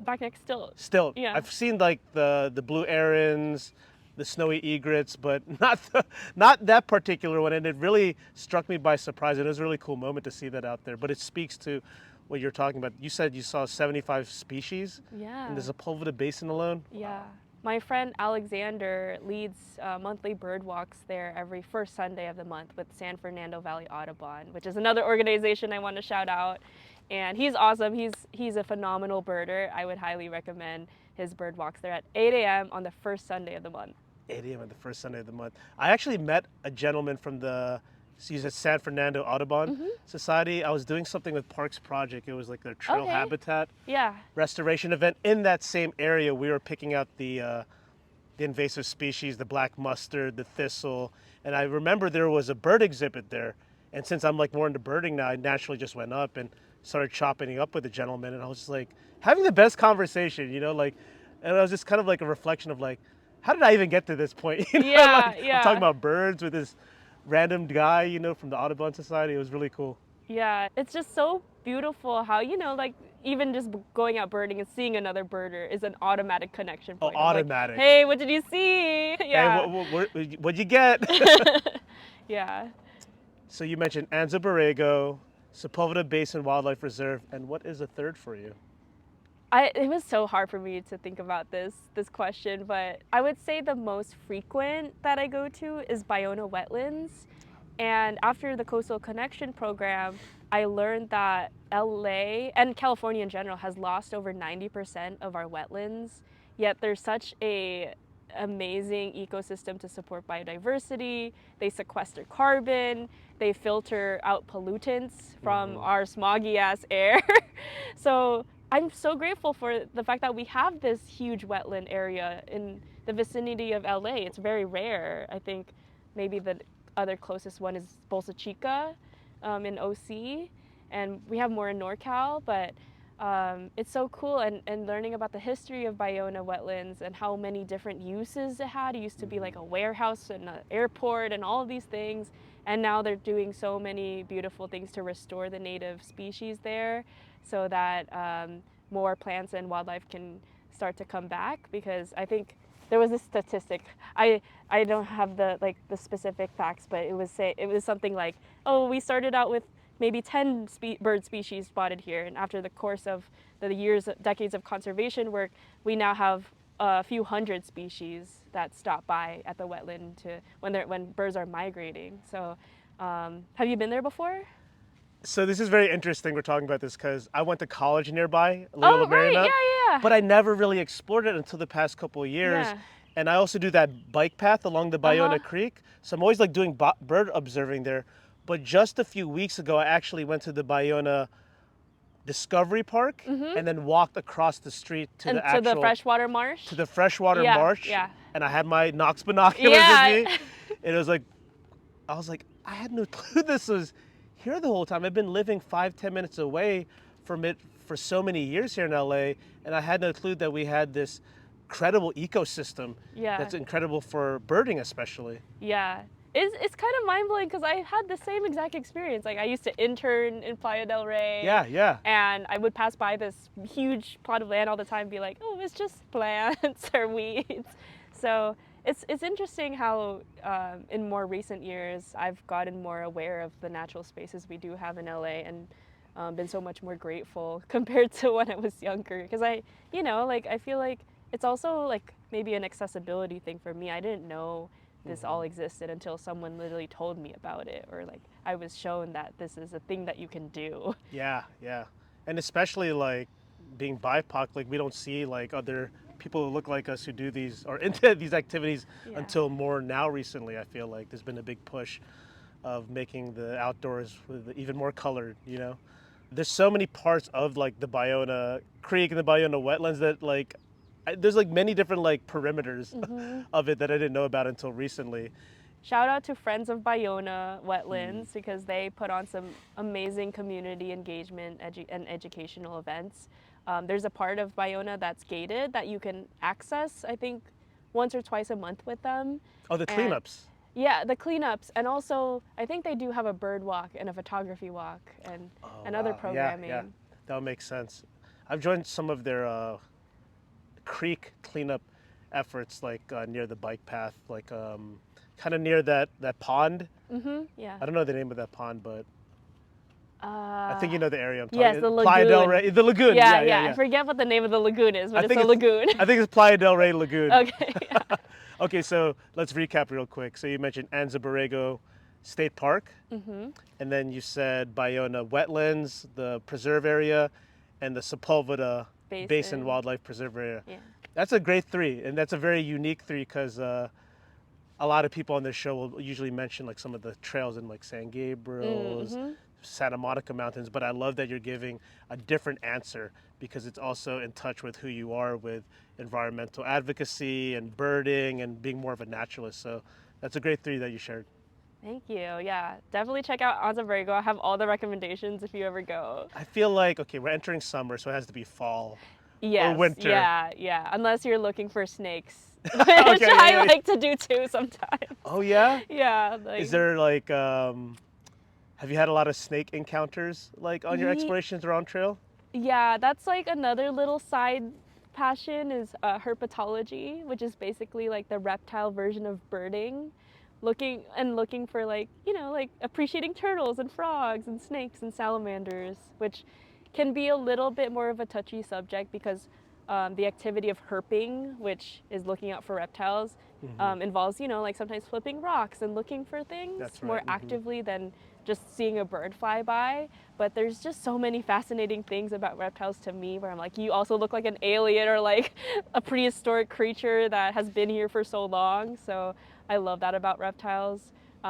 Blackneck stilt. stilt. Yeah. I've seen like the blue herons, the snowy egrets, but not that particular one, and it really struck me by surprise. It was a really cool moment to see that out there, but it speaks to what you're talking about. You said you saw 75 species Yeah. in the Sepulveda Basin alone. Yeah. My friend Alexander leads monthly bird walks there every first Sunday of the month with San Fernando Valley Audubon, which is another organization I want to shout out. And he's awesome. He's a phenomenal birder. I would highly recommend his bird walks there at 8 a.m. on the first Sunday of the month. 8 a.m. on the first Sunday of the month. I actually met a gentleman from he's at San Fernando Audubon Society. I was doing something with Parks Project. It was like their trail Okay. habitat Yeah. restoration event. In that same area, we were picking out the invasive species, the black mustard, the thistle. And I remember there was a bird exhibit there. And since I'm like more into birding now, I naturally just went up and started chopping it up with the gentleman. And I was just like having the best conversation, you know, like, and it was just kind of like a reflection of like, how did I even get to this point? You know, Yeah, like, yeah. I'm talking about birds with this random guy, you know, from the Audubon Society. It was really cool. Yeah, it's just so beautiful how, like even just going out birding and seeing another birder is an automatic connection point. of like, automatic. hey, what did you see? Yeah. Hey, what'd you get? Yeah. So you mentioned Anza-Borrego, Sepulveda Basin Wildlife Reserve, and what is a third for you? It was so hard for me to think about this question, but I would say the most frequent that I go to is Ballona Wetlands. And after the Coastal Connection program, I learned that LA and California in general has lost over 90% of our wetlands, yet there's such a amazing ecosystem to support biodiversity. They sequester carbon, they filter out pollutants from our smoggy ass air. So I'm so grateful for the fact that we have this huge wetland area in the vicinity of LA. It's very rare. I think maybe the other closest one is Bolsa Chica in OC, and we have more in NorCal, but it's so cool, and learning about the history of Ballona Wetlands and how many different uses it had. It used to be like a warehouse and an airport and all of these things, and now they're doing so many beautiful things to restore the native species there so that more plants and wildlife can start to come back, because I think there was a statistic. I don't have the specific facts, but it was something like, oh, we started out with maybe 10 bird species spotted here, and after the course of the decades of conservation work, we now have a few hundred species that stop by at the wetland when birds are migrating. So, have you been there before? So this is very interesting we're talking about this because I went to college nearby, Loyola Oh, right, Marymount, yeah. but I never really explored it until the past couple of years. Yeah. And I also do that bike path along the Ballona Creek. So I'm always like doing bird observing there. But just a few weeks ago, I actually went to the Ballona Discovery Park and then walked across the street to the freshwater marsh? To the freshwater Yeah, marsh. yeah. And I had my Knox binoculars with me. And it was like, I was like, I had no clue this was here the whole time. I've been living 5-10 minutes away from it for so many years here in LA, and I had no clue that we had this incredible ecosystem that's incredible for birding especially. Yeah. It's kind of mind-blowing because I had the same exact experience. Like, I used to intern in Playa del Rey. Yeah. And I would pass by this huge plot of land all the time and be like, oh, it's just plants or weeds. So it's interesting how in more recent years I've gotten more aware of the natural spaces we do have in LA, and been so much more grateful compared to when I was younger. Because I feel like it's also like maybe an accessibility thing for me. I didn't know this all existed until someone literally told me about it, or like I was shown that this is a thing that you can do. Yeah. And especially like being BIPOC, like we don't see like other people who look like us who do these or into these activities Yeah. until more now recently. I feel like there's been a big push of making the outdoors with even more colored, you know. There's so many parts of like the Ballona Creek and the Ballona Wetlands that like there's like many different like perimeters of it that I didn't know about until recently. Shout out to Friends of Ballona Wetlands because they put on some amazing community engagement and educational events. There's a part of Ballona that's gated that you can access, I think, once or twice a month with them. Oh, the And- cleanups. Yeah, the cleanups, and also I think they do have a bird walk and a photography walk and other Wow. programming. Yeah, that would make sense. I've joined some of their creek cleanup efforts, like near the bike path, like kind of near that pond. Yeah. I don't know the name of that pond, but I think you know the area I'm talking. Yes, the Playa del lagoon. Rey, the lagoon. Yeah. I forget what the name of the lagoon is, but it's a lagoon. I think it's Playa del Rey Lagoon. Okay. Yeah. Okay, so let's recap real quick. So you mentioned Anza-Borrego State Park, and then you said Ballona Wetlands, the preserve area, and the Sepulveda Basin Wildlife Preserve area. Yeah. That's a great three, and that's a very unique three because a lot of people on this show will usually mention like some of the trails in like San Gabriel's, Santa Monica Mountains, but I love that you're giving a different answer because it's also in touch with who you are with environmental advocacy and birding and being more of a naturalist. So that's a great three that you shared. Thank you. Yeah, definitely check out Anza-Borrego. I have all the recommendations if you ever go. I feel like, okay, we're entering summer, so it has to be fall Yes. or winter. Yeah. Unless you're looking for snakes, which Okay, I like to do too sometimes. Oh, yeah? Yeah. Like, Is there like, have you had a lot of snake encounters like on your explorations around trail? Yeah, that's like another little side passion is herpetology, which is basically like the reptile version of birding. Looking for like, like appreciating turtles and frogs and snakes and salamanders, which can be a little bit more of a touchy subject because the activity of herping, which is looking out for reptiles, involves, like sometimes flipping rocks and looking for things That's more right, actively than just seeing a bird fly by. But there's just so many fascinating things about reptiles to me where I'm like, you also look like an alien or like a prehistoric creature that has been here for so long. So I love that about reptiles.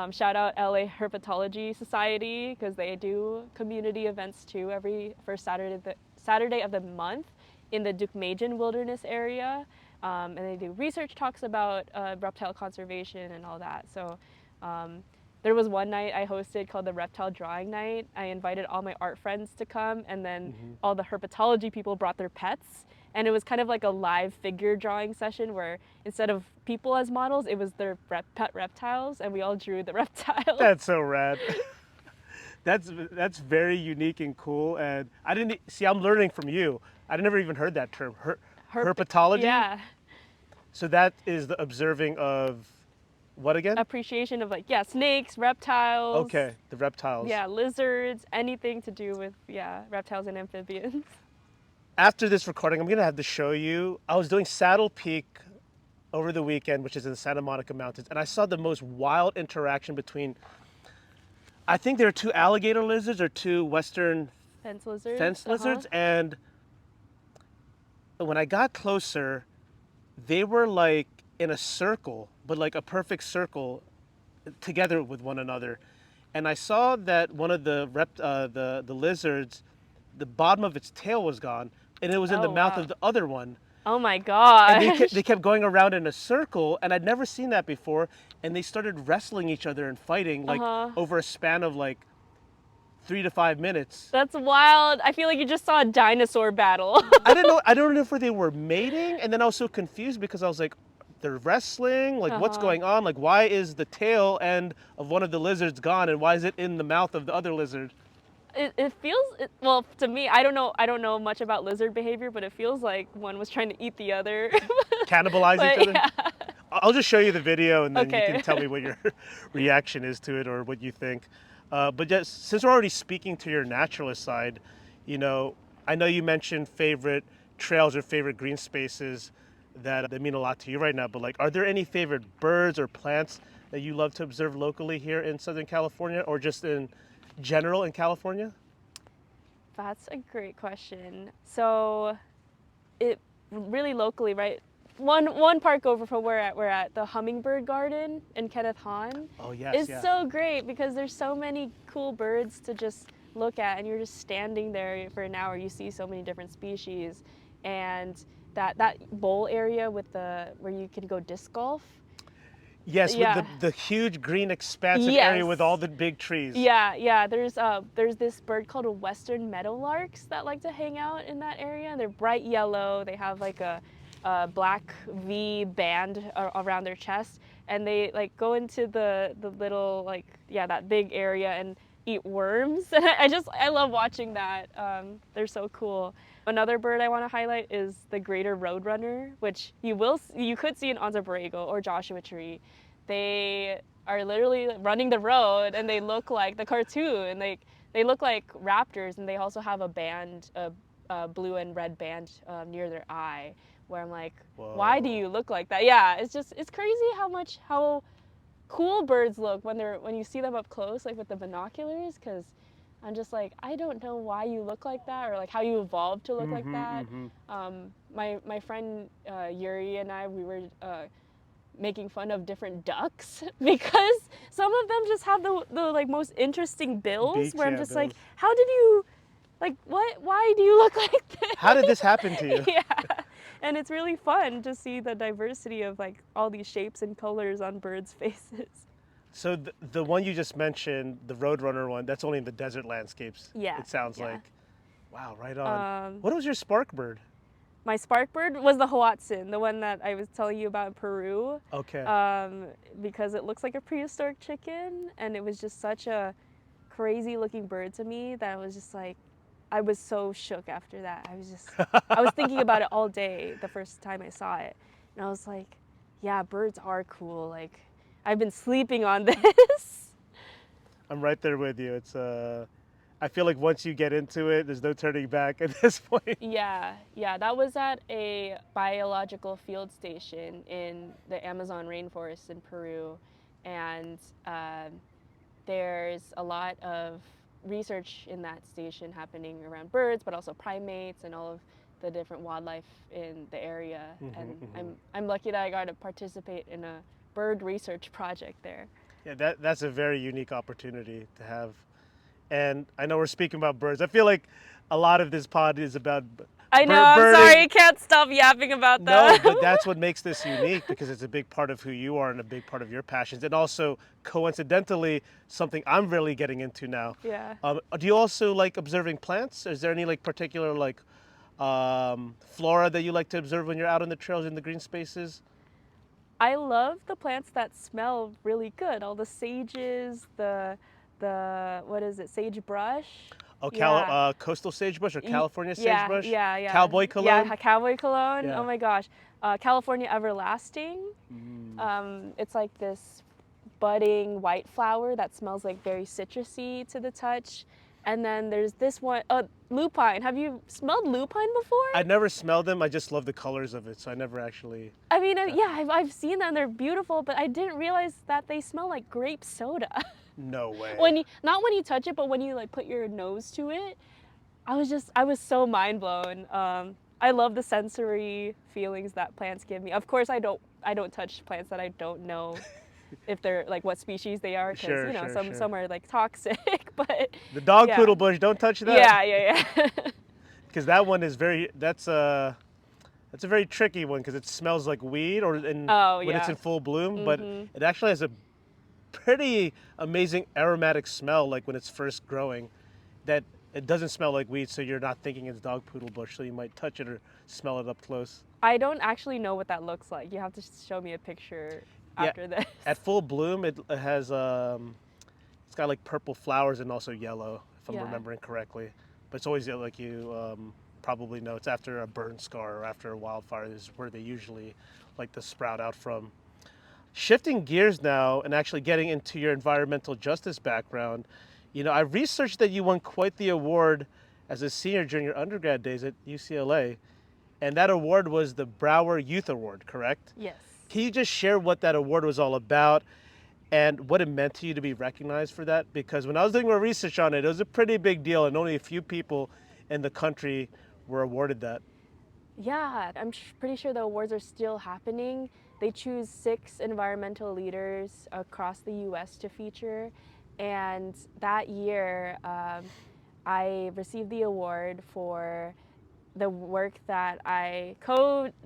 Shout out LA Herpetology Society because they do community events too every first Saturday of the month in the Dukmajan Wilderness area. And they do research talks about reptile conservation and all that. So there was one night I hosted called the Reptile Drawing Night. I invited all my art friends to come, and then all the herpetology people brought their pets. And it was kind of like a live figure drawing session where instead of people as models, it was their pet reptiles, and we all drew the reptiles. That's so rad. That's very unique and cool. And I didn't see. I'm learning from you. I'd never even heard that term. Herpetology. Yeah. So that is the observing of what again? Appreciation of snakes, reptiles. Okay, the reptiles. Yeah, lizards, anything to do with reptiles and amphibians. After this recording, I'm gonna have to show you. I was doing Saddle Peak over the weekend, which is in the Santa Monica Mountains, and I saw the most wild interaction between. I think there are two alligator lizards or two western Fence lizards. fence lizards, and when I got closer, they were like in a circle, but like a perfect circle together with one another. And I saw that one of the lizards, the bottom of its tail was gone, and it was in the mouth of the other one. Oh my god! And they kept going around in a circle, and I'd never seen that before. And they started wrestling each other and fighting over a span of 3 to 5 minutes. That's wild. I feel like you just saw a dinosaur battle. I don't know if they were mating, and then I was so confused because I was like, they're wrestling? What's going on? Why is the tail end of one of the lizards gone, and why is it in the mouth of the other lizard? It feels, well, to me, I don't know much about lizard behavior, but it feels like one was trying to eat the other. Cannibalize each other? Yeah. I'll just show you the video, and then you Okay. can tell me what your reaction is to it or what you think. But just since we're already speaking to your naturalist side, I know you mentioned favorite trails or favorite green spaces that mean a lot to you right now, but are there any favorite birds or plants that you love to observe locally here in Southern California or just in general in California? That's a great question. So really locally, right? One park over from where we're at, the Hummingbird Garden in Kenneth Hahn. Oh yes, It's yeah. so great because there's so many cool birds to just look at, and you're just standing there for an hour. You see so many different species, and that bowl area with the where you can go disc golf. Yes, with Yeah. the huge green expansive Yes. area with all the big trees. Yeah. There's this bird called a western meadowlarks that like to hang out in that area. They're bright yellow. They have like a black V band around their chest, and they like go into the little like that big area and eat worms. I love watching that. They're so cool. Another bird I want to highlight is the greater roadrunner, which you could see in Anza-Borrego or Joshua Tree. They are literally running the road, and they look like the cartoon. They look like raptors, and they also have a band, a blue and red band near their eye, where I'm like, Whoa. why do you look like that? Yeah, it's crazy how cool birds look when you see them up close, like with the binoculars, because I'm just like, I don't know why you look like that, or like how you evolved to look like that. My friend Yuri and I, we were making fun of different ducks because some of them just have the like most interesting bills, Beaks, where I'm yeah, just bills. like, how did you, like, why do you look like this? How did this happen to you? Yeah. And it's really fun to see the diversity of like all these shapes and colors on birds' faces. So the one you just mentioned, the roadrunner one, that's only in the desert landscapes. Yeah, It sounds yeah. like. Wow, right on. Um, What was your spark bird? My spark bird was the Hoatzin, the one that I was telling you about in Peru. Okay. Because it looks like a prehistoric chicken, and it was just such a crazy looking bird to me that I was just like, I was so shook after that. I was thinking about it all day the first time I saw it. And I was like, yeah, birds are cool. Like, I've been sleeping on this. I'm right there with you. It's I feel like once you get into it, there's no turning back at this point. Yeah, that was at a biological field station in the Amazon rainforest in Peru. And there's a lot of research in that station happening around birds, but also primates and all of the different wildlife in the area. I'm lucky that I got to participate in a bird research project there. Yeah, that's a very unique opportunity to have. And I know we're speaking about birds. I feel like a lot of this pod is about I know, I'm birding. sorry, I can't stop yapping about that. No, but that's what makes this unique, because it's a big part of who you are and a big part of your passions. And also, coincidentally, something I'm really getting into now. Yeah. Do you also like observing plants? Is there any like particular like flora that you like to observe when you're out on the trails in the green spaces? I love the plants that smell really good. All the sages, the what is it, sagebrush? Oh, Yeah. coastal sagebrush or California Yeah, sagebrush? yeah. Cowboy cologne? Yeah, cowboy cologne. Yeah. Oh my gosh. California everlasting. It's like this budding white flower that smells like very citrusy to the touch. And then there's this one, lupine. Have you smelled lupine before? I never smelled them. I just love the colors of it, so I never actually. I mean, I've seen them. They're beautiful, but I didn't realize that they smell like grape soda. No way. Not when you touch it, but when you like put your nose to it, I was so mind blown. I love the sensory feelings that plants give me. Of course, I don't touch plants that I don't know if they're like what species they are, because some are like toxic. But the dog poodle bush, don't touch that. Yeah. Because that one is that's a very tricky one, because it smells like weed when it's in full bloom, but it actually has a pretty amazing aromatic smell, like when it's first growing, that it doesn't smell like weed, so you're not thinking it's dog poodle bush, so you might touch it or smell it up close. I don't actually know what that looks like. You have to show me a picture after this. At full bloom, it has it's got like purple flowers and also yellow, if I'm remembering correctly. But it's always like you probably know, it's after a burn scar or after a wildfire is where they usually like to sprout out from. Shifting gears now and actually getting into your environmental justice background, I researched that you won quite the award as a senior during your undergrad days at UCLA, and that award was the Brower Youth Award, correct? Yes. Can you just share what that award was all about and what it meant to you to be recognized for that? Because when I was doing more research on it, it was a pretty big deal, and only a few people in the country were awarded that. Yeah, I'm pretty sure the awards are still happening. They choose 6 environmental leaders across the US to feature. And that year, I received the award for the work that I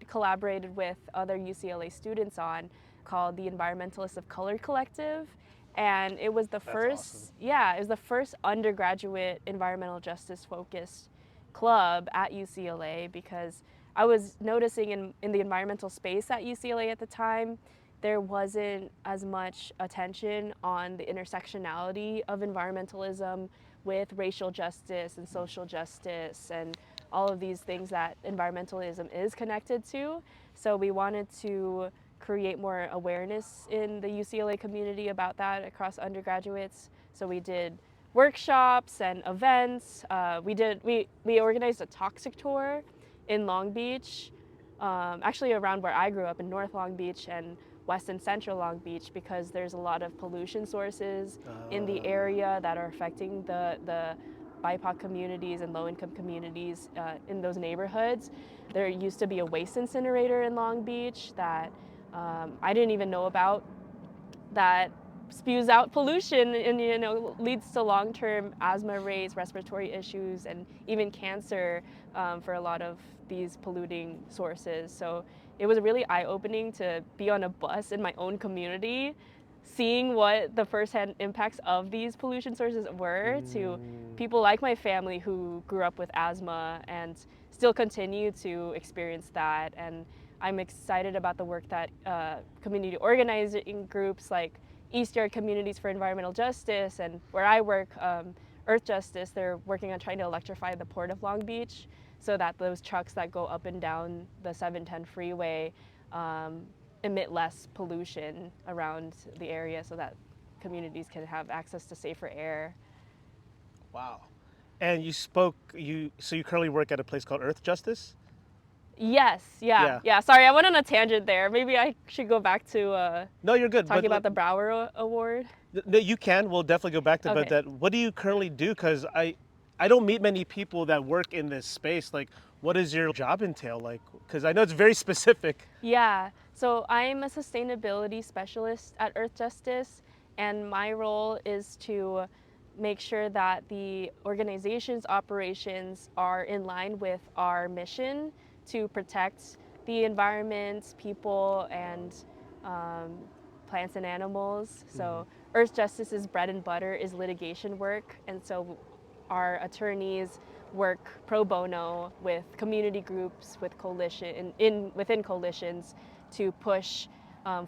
collaborated with other UCLA students on, called the Environmentalists of Color Collective. And it was the That's awesome. first, yeah, it was the first undergraduate environmental justice focused club at UCLA, because I was noticing in the environmental space at UCLA at the time, there wasn't as much attention on the intersectionality of environmentalism with racial justice and social justice and all of these things that environmentalism is connected to. So we wanted to create more awareness in the UCLA community about that across undergraduates. So we did workshops and events. We organized a toxic tour in Long Beach, actually around where I grew up in North Long Beach and West and Central Long Beach, because there's a lot of pollution sources in the area that are affecting the BIPOC communities and low-income communities in those neighborhoods. There used to be a waste incinerator in Long Beach that I didn't even know about, that spews out pollution and leads to long-term asthma rates, respiratory issues, and even cancer for a lot of these polluting sources. So it was really eye-opening to be on a bus in my own community, seeing what the firsthand impacts of these pollution sources were to people like my family who grew up with asthma and still continue to experience that. And I'm excited about the work that community organizing groups like East Yard Communities for Environmental Justice and where I work, Earthjustice, they're working on trying to electrify the Port of Long Beach so that those trucks that go up and down the 710 freeway emit less pollution around the area so that communities can have access to safer air. Wow. And you currently work at a place called Earthjustice? Yes, yeah, Yeah. yeah. Sorry, I went on a tangent there. Maybe I should go back to No, you're good. talking But about the Brower Award. no, you can. We'll definitely go back to about Okay. that. What do you currently do? Because I don't meet many people that work in this space. Like, what does your job entail? Like, because I know it's very specific. Yeah, so I'm a sustainability specialist at Earthjustice, and my role is to make sure that the organization's operations are in line with our mission to protect the environment, people, and um, plants and animals. So Earthjustice's bread and butter is litigation work, and so our attorneys work pro bono with community groups, with within coalitions to push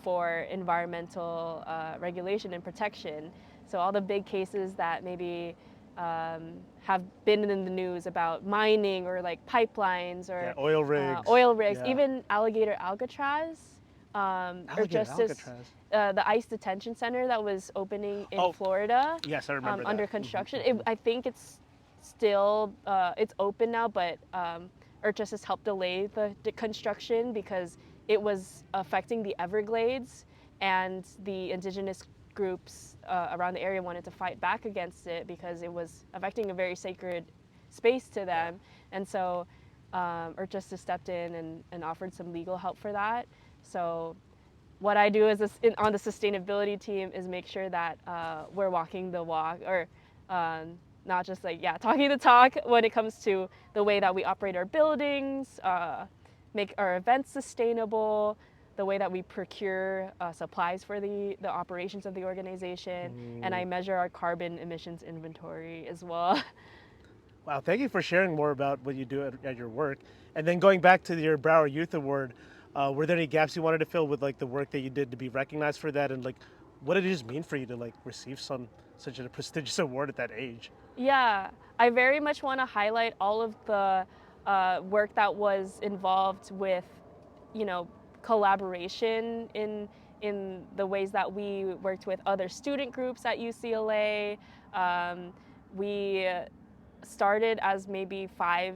for environmental regulation and protection. So all the big cases that maybe have been in the news about mining or like pipelines Yeah, or oil rigs. oil rigs, Yeah. even alligator Alcatraz, or Alligator Justice, Alcatraz. the ICE detention center that was opening in Oh, Florida, yes, I remember under that. construction. I think it's still it's open now, but Earth Justice helped delay the construction because it was affecting the Everglades, and the indigenous groups around the area wanted to fight back against it because it was affecting a very sacred space to them. And so Earth Justice stepped in and offered some legal help for that. So what I do on the sustainability team is make sure that we're walking the walk, or not just like, yeah, talking the talk when it comes to the way that we operate our buildings, make our events sustainable, the way that we procure supplies for the operations of the organization, and I measure our carbon emissions inventory as well. Wow, thank you for sharing more about what you do at your work. And then going back to your Brower Youth Award, were there any gaps you wanted to fill with like the work that you did to be recognized for that, and like what did it just mean for you to like receive such a prestigious award at that age? Yeah, I very much want to highlight all of the work that was involved with, you know, collaboration in the ways that we worked with other student groups at UCLA. We started as maybe 5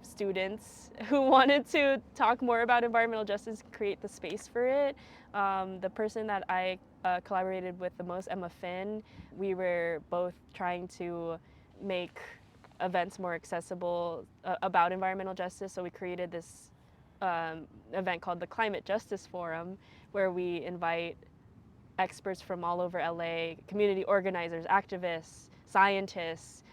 students who wanted to talk more about environmental justice, create the space for it. The person that I collaborated with the most, Emma Finn, we were both trying to make events more accessible about environmental justice. So we created this event called the Climate Justice Forum, where we invite experts from all over LA, community organizers, activists, scientists,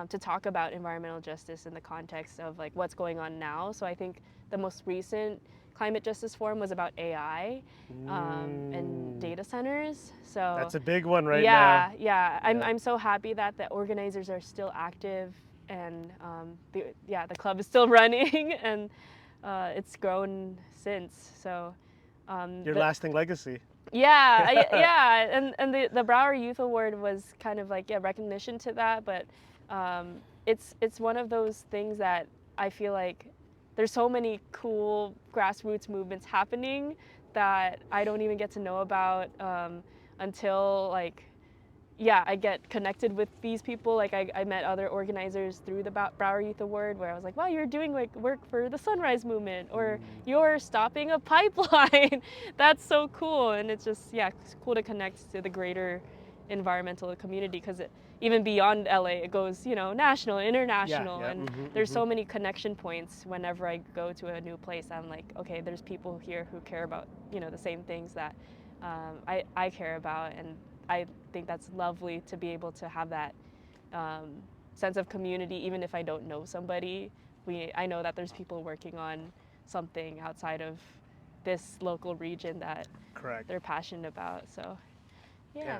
to talk about environmental justice in the context of like what's going on now. So I think the most recent Climate Justice Forum was about AI and data centers. So That's a big one right yeah, now. yeah. I'm so happy that the organizers are still active, and the club is still running, and it's grown since. So Your lasting legacy. yeah, yeah, and the Brower Youth Award was kind of like recognition to that, but it's one of those things that I feel like there's so many cool grassroots movements happening that I don't even get to know about until like I get connected with these people. Like I met other organizers through the Brower Youth Award, where I was like, wow, you're doing like work for the Sunrise Movement, or you're stopping a pipeline. That's so cool. And it's just, it's cool to connect to the greater environmental community, because even beyond LA, it goes, national, international, and there's so many connection points. Whenever I go to a new place, I'm like, okay, there's people here who care about, the same things that I care about, and I think that's lovely to be able to have that sense of community, even if I don't know somebody. I know that there's people working on something outside of this local region that they're passionate about. So, yeah.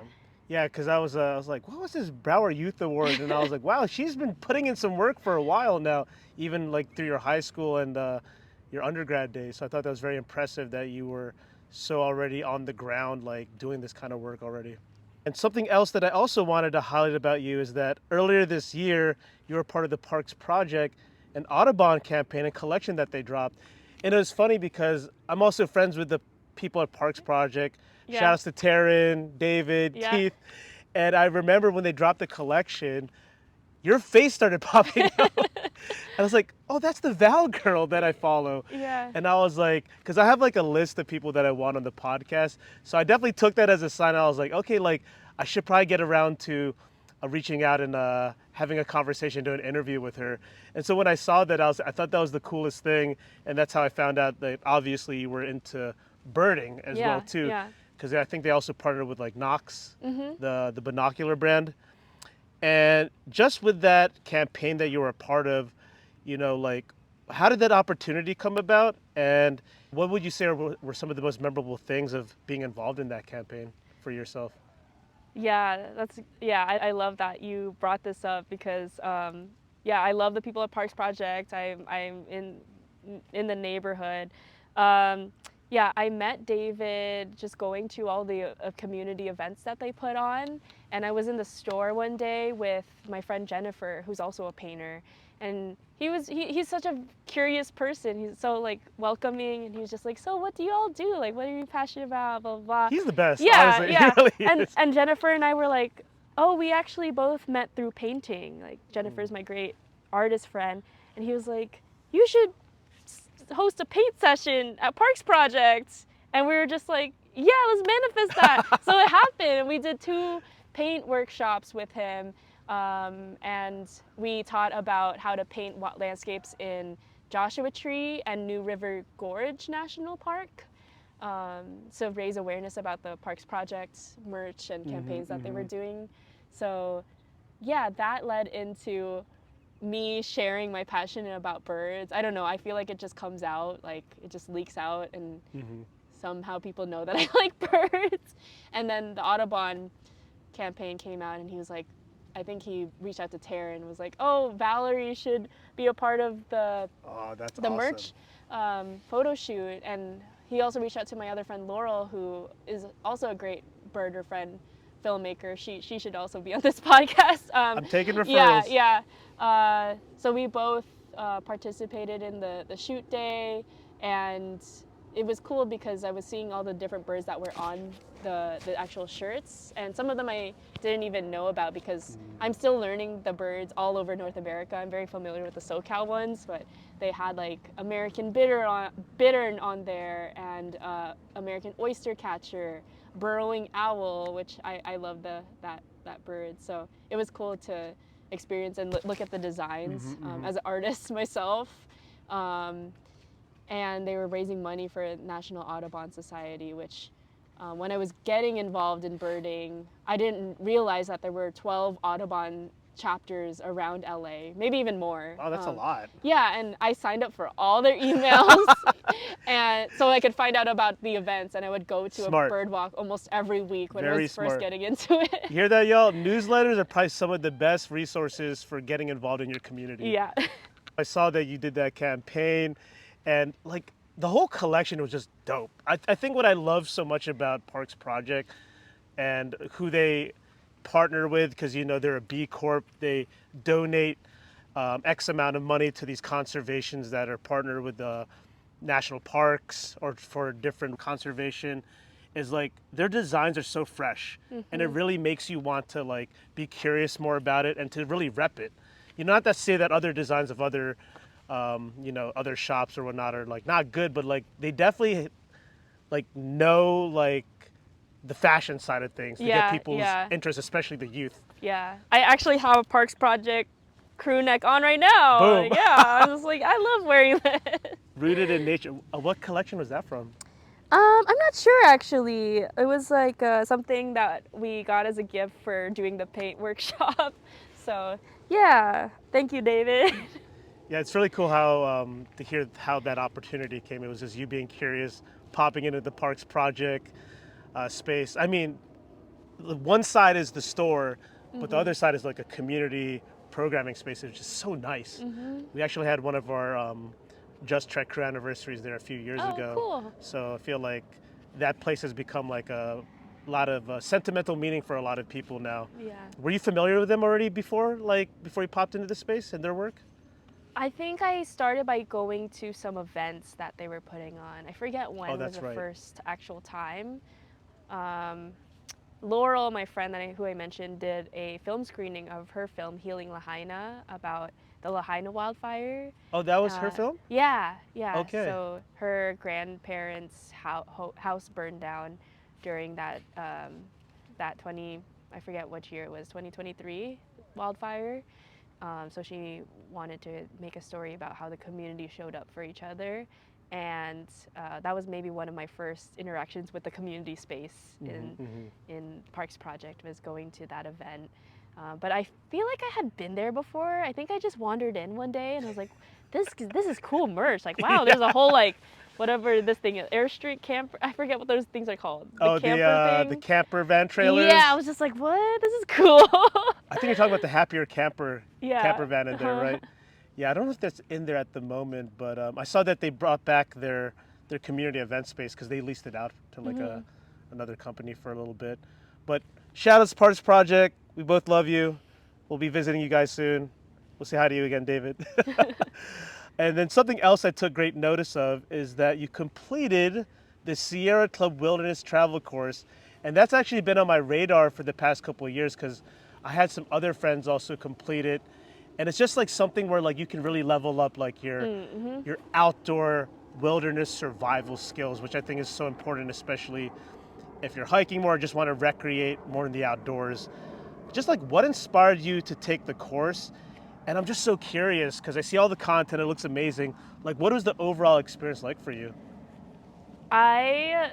Yeah, because I was like, what was this Brower Youth Award? And I was like, wow, she's been putting in some work for a while now, even like through your high school and your undergrad days. So I thought that was very impressive that you were so already on the ground, like doing this kind of work already. And something else that I also wanted to highlight about you is that earlier this year, you were part of the Parks Project, an Audubon campaign and collection that they dropped. And it was funny because I'm also friends with the people at Parks Project. Yeah. Shout outs to Taryn, David, Keith. And I remember when they dropped the collection, your face started popping up. And I was like, oh, that's the Val girl that I follow. Yeah. And I was like, because I have like a list of people that I want on the podcast. So I definitely took that as a sign. I was like, okay, like I should probably get around to reaching out and having a conversation, doing an interview with her. And so when I saw that, I thought that was the coolest thing. And that's how I found out that obviously you were into birding as well too. Yeah. Because I think they also partnered with like Knox, the binocular brand. And just with that campaign that you were a part of, like, how did that opportunity come about? And what would you say were some of the most memorable things of being involved in that campaign for yourself? Yeah, I love that you brought this up, because I love the people at Parks Project. I'm in the neighborhood. I met David just going to all the community events that they put on, and I was in the store one day with my friend Jennifer, who's also a painter, and he's such a curious person. He's so like welcoming, and he was just like, so what do you all do? Like, what are you passionate about? Blah, blah, blah. He's the best, yeah, honestly. Yeah. He really is. And Jennifer and I were like, oh, we actually both met through painting. Like, Jennifer's my great artist friend, and he was like, you should host a paint session at Parks Project. And we were just like, yeah, let's manifest that. So it happened. We did 2 paint workshops with him, and we taught about how to paint landscapes in Joshua Tree and New River Gorge National Park. So raise awareness about the Parks Project merch and campaigns that they were doing. So that led into me sharing my passion about birds. I don't know, I feel like it just comes out, like it just leaks out, and somehow people know that I like birds. And then the Audubon campaign came out, and he was like, I think he reached out to Taryn and was like, oh, Valerie should be a part of the merch photo shoot. And he also reached out to my other friend Laurel, who is also a great birder friend, filmmaker. She should also be on this podcast. I'm taking referrals. So we both participated in the shoot day, and it was cool because I was seeing all the different birds that were on the actual shirts, and some of them I didn't even know about because I'm still learning the birds all over North America. I'm very familiar with the SoCal ones, but they had like American bittern on there, and American oyster catcher, burrowing owl, which I love that bird. So it was cool to experience and look at the designs as an artist myself. and they were raising money for National Audubon Society, which when I was getting involved in birding, I didn't realize that there were 12 Audubon chapters around LA, maybe even more. Oh, that's a lot. Yeah, and I signed up for all their emails, and so I could find out about the events, and I would go to Smart. a bird walk almost every week when I Very was smart. first getting into it. You hear that, y'all? Newsletters are probably some of the best resources for getting involved in your community. Yeah. I saw that you did that campaign, and like the whole collection was just dope. I think what I love so much about Parks Project and who they partner with, because you know they're a B Corp, they donate X amount of money to these conservations that are partnered with the national parks or for different conservation, is like their designs are so fresh, and it really makes you want to like be curious more about it and to really rep it. You know, not to say that other designs of other you know, other shops or whatnot are like not good, but like they definitely like know like the fashion side of things to get people's interest, especially the youth. Yeah, I actually have a Parks Project crew neck on right now. Boom. Yeah, I was like, I love wearing this. Rooted in nature. What collection was that from? I'm not sure actually. It was like something that we got as a gift for doing the paint workshop. So yeah, thank you, David. Yeah, it's really cool how to hear how that opportunity came. It was just you being curious, popping into the Parks Project space. I mean, one side is the store, but the other side is like a community programming space. It's just so nice. We actually had one of our Just Trek crew anniversaries there a few years ago. Cool. So I feel like that place has become like a lot of sentimental meaning for a lot of people now. Yeah. Were you familiar with them already before you popped into the space and their work? I think I started by going to some events that they were putting on. I forget when was the right. first actual time. Laurel, my friend who I mentioned, did a film screening of her film Healing Lahaina about the Lahaina wildfire. Oh, that was her film? Yeah. Okay. So her grandparents' house burned down during that I forget which year it was, 2023 wildfire. So she wanted to make a story about how the community showed up for each other. And that was maybe one of my first interactions with the community space in Parks Project, was going to that event. But I feel like I had been there before. I think I just wandered in one day and I was like, this is cool merch. Like, wow, there's a whole like, whatever this thing is, Airstreet camper. I forget what those things are called. The camper van trailers? Yeah, I was just like, what? This is cool. I think you're talking about the Happier Camper camper van in there, right? Yeah, I don't know if that's in there at the moment, but I saw that they brought back their community event space because they leased it out to like another company for a little bit. But shout out to Parks Project. We both love you. We'll be visiting you guys soon. We'll say hi to you again, David. And then something else I took great notice of is that you completed the Sierra Club Wilderness Travel Course. And that's actually been on my radar for the past couple of years because I had some other friends also complete it. And it's just like something where like you can really level up like your outdoor wilderness survival skills, which I think is so important, especially if you're hiking more or just want to recreate more in the outdoors. Just like what inspired you to take the course? And I'm just so curious because I see all the content, it looks amazing. Like what was the overall experience like for you? I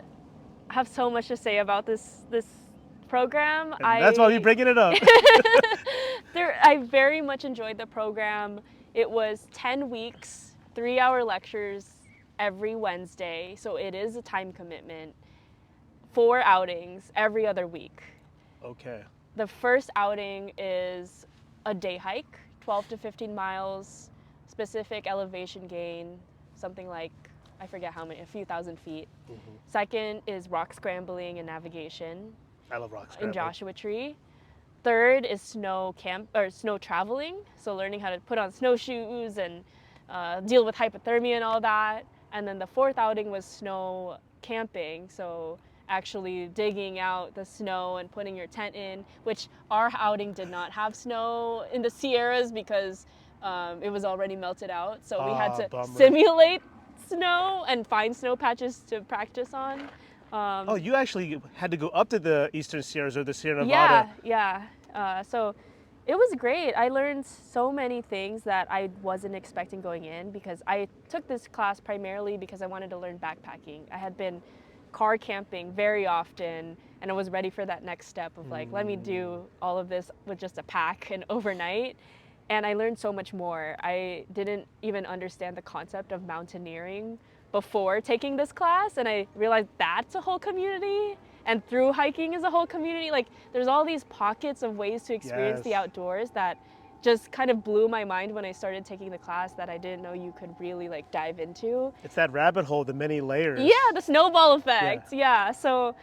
have so much to say about this program. That's why we're bringing it up. I very much enjoyed the program. It was 10 weeks, 3-hour lectures every Wednesday, so it is a time commitment. 4 outings every other week. Okay. The first outing is a day hike, 12 to 15 miles, specific elevation gain, something like, I forget how many, a few thousand feet. Second is rock scrambling and navigation. I love rock scrambling. In Joshua Tree. Third is snow traveling, so learning how to put on snowshoes and deal with hypothermia and all that. And then the fourth outing was snow camping, so actually digging out the snow and putting your tent in, which our outing did not have snow in the Sierras because it was already melted out. So we had to simulate snow and find snow patches to practice on. You actually had to go up to the Eastern Sierras or the Sierra Nevada. Yeah. So It was great. I learned so many things that I wasn't expecting going in, because I took this class primarily because I wanted to learn backpacking. I had been car camping very often, and I was ready for that next step of like, let me do all of this with just a pack and overnight. And I learned so much more. I didn't even understand the concept of mountaineering before taking this class, and I realized that's a whole community, and through hiking is a whole community. Like, there's all these pockets of ways to experience the Yes. outdoors that just kind of blew my mind when I started taking the class, that I didn't know you could really like dive into. It's that rabbit hole, the many layers. Yeah, the snowball effect. Yeah. So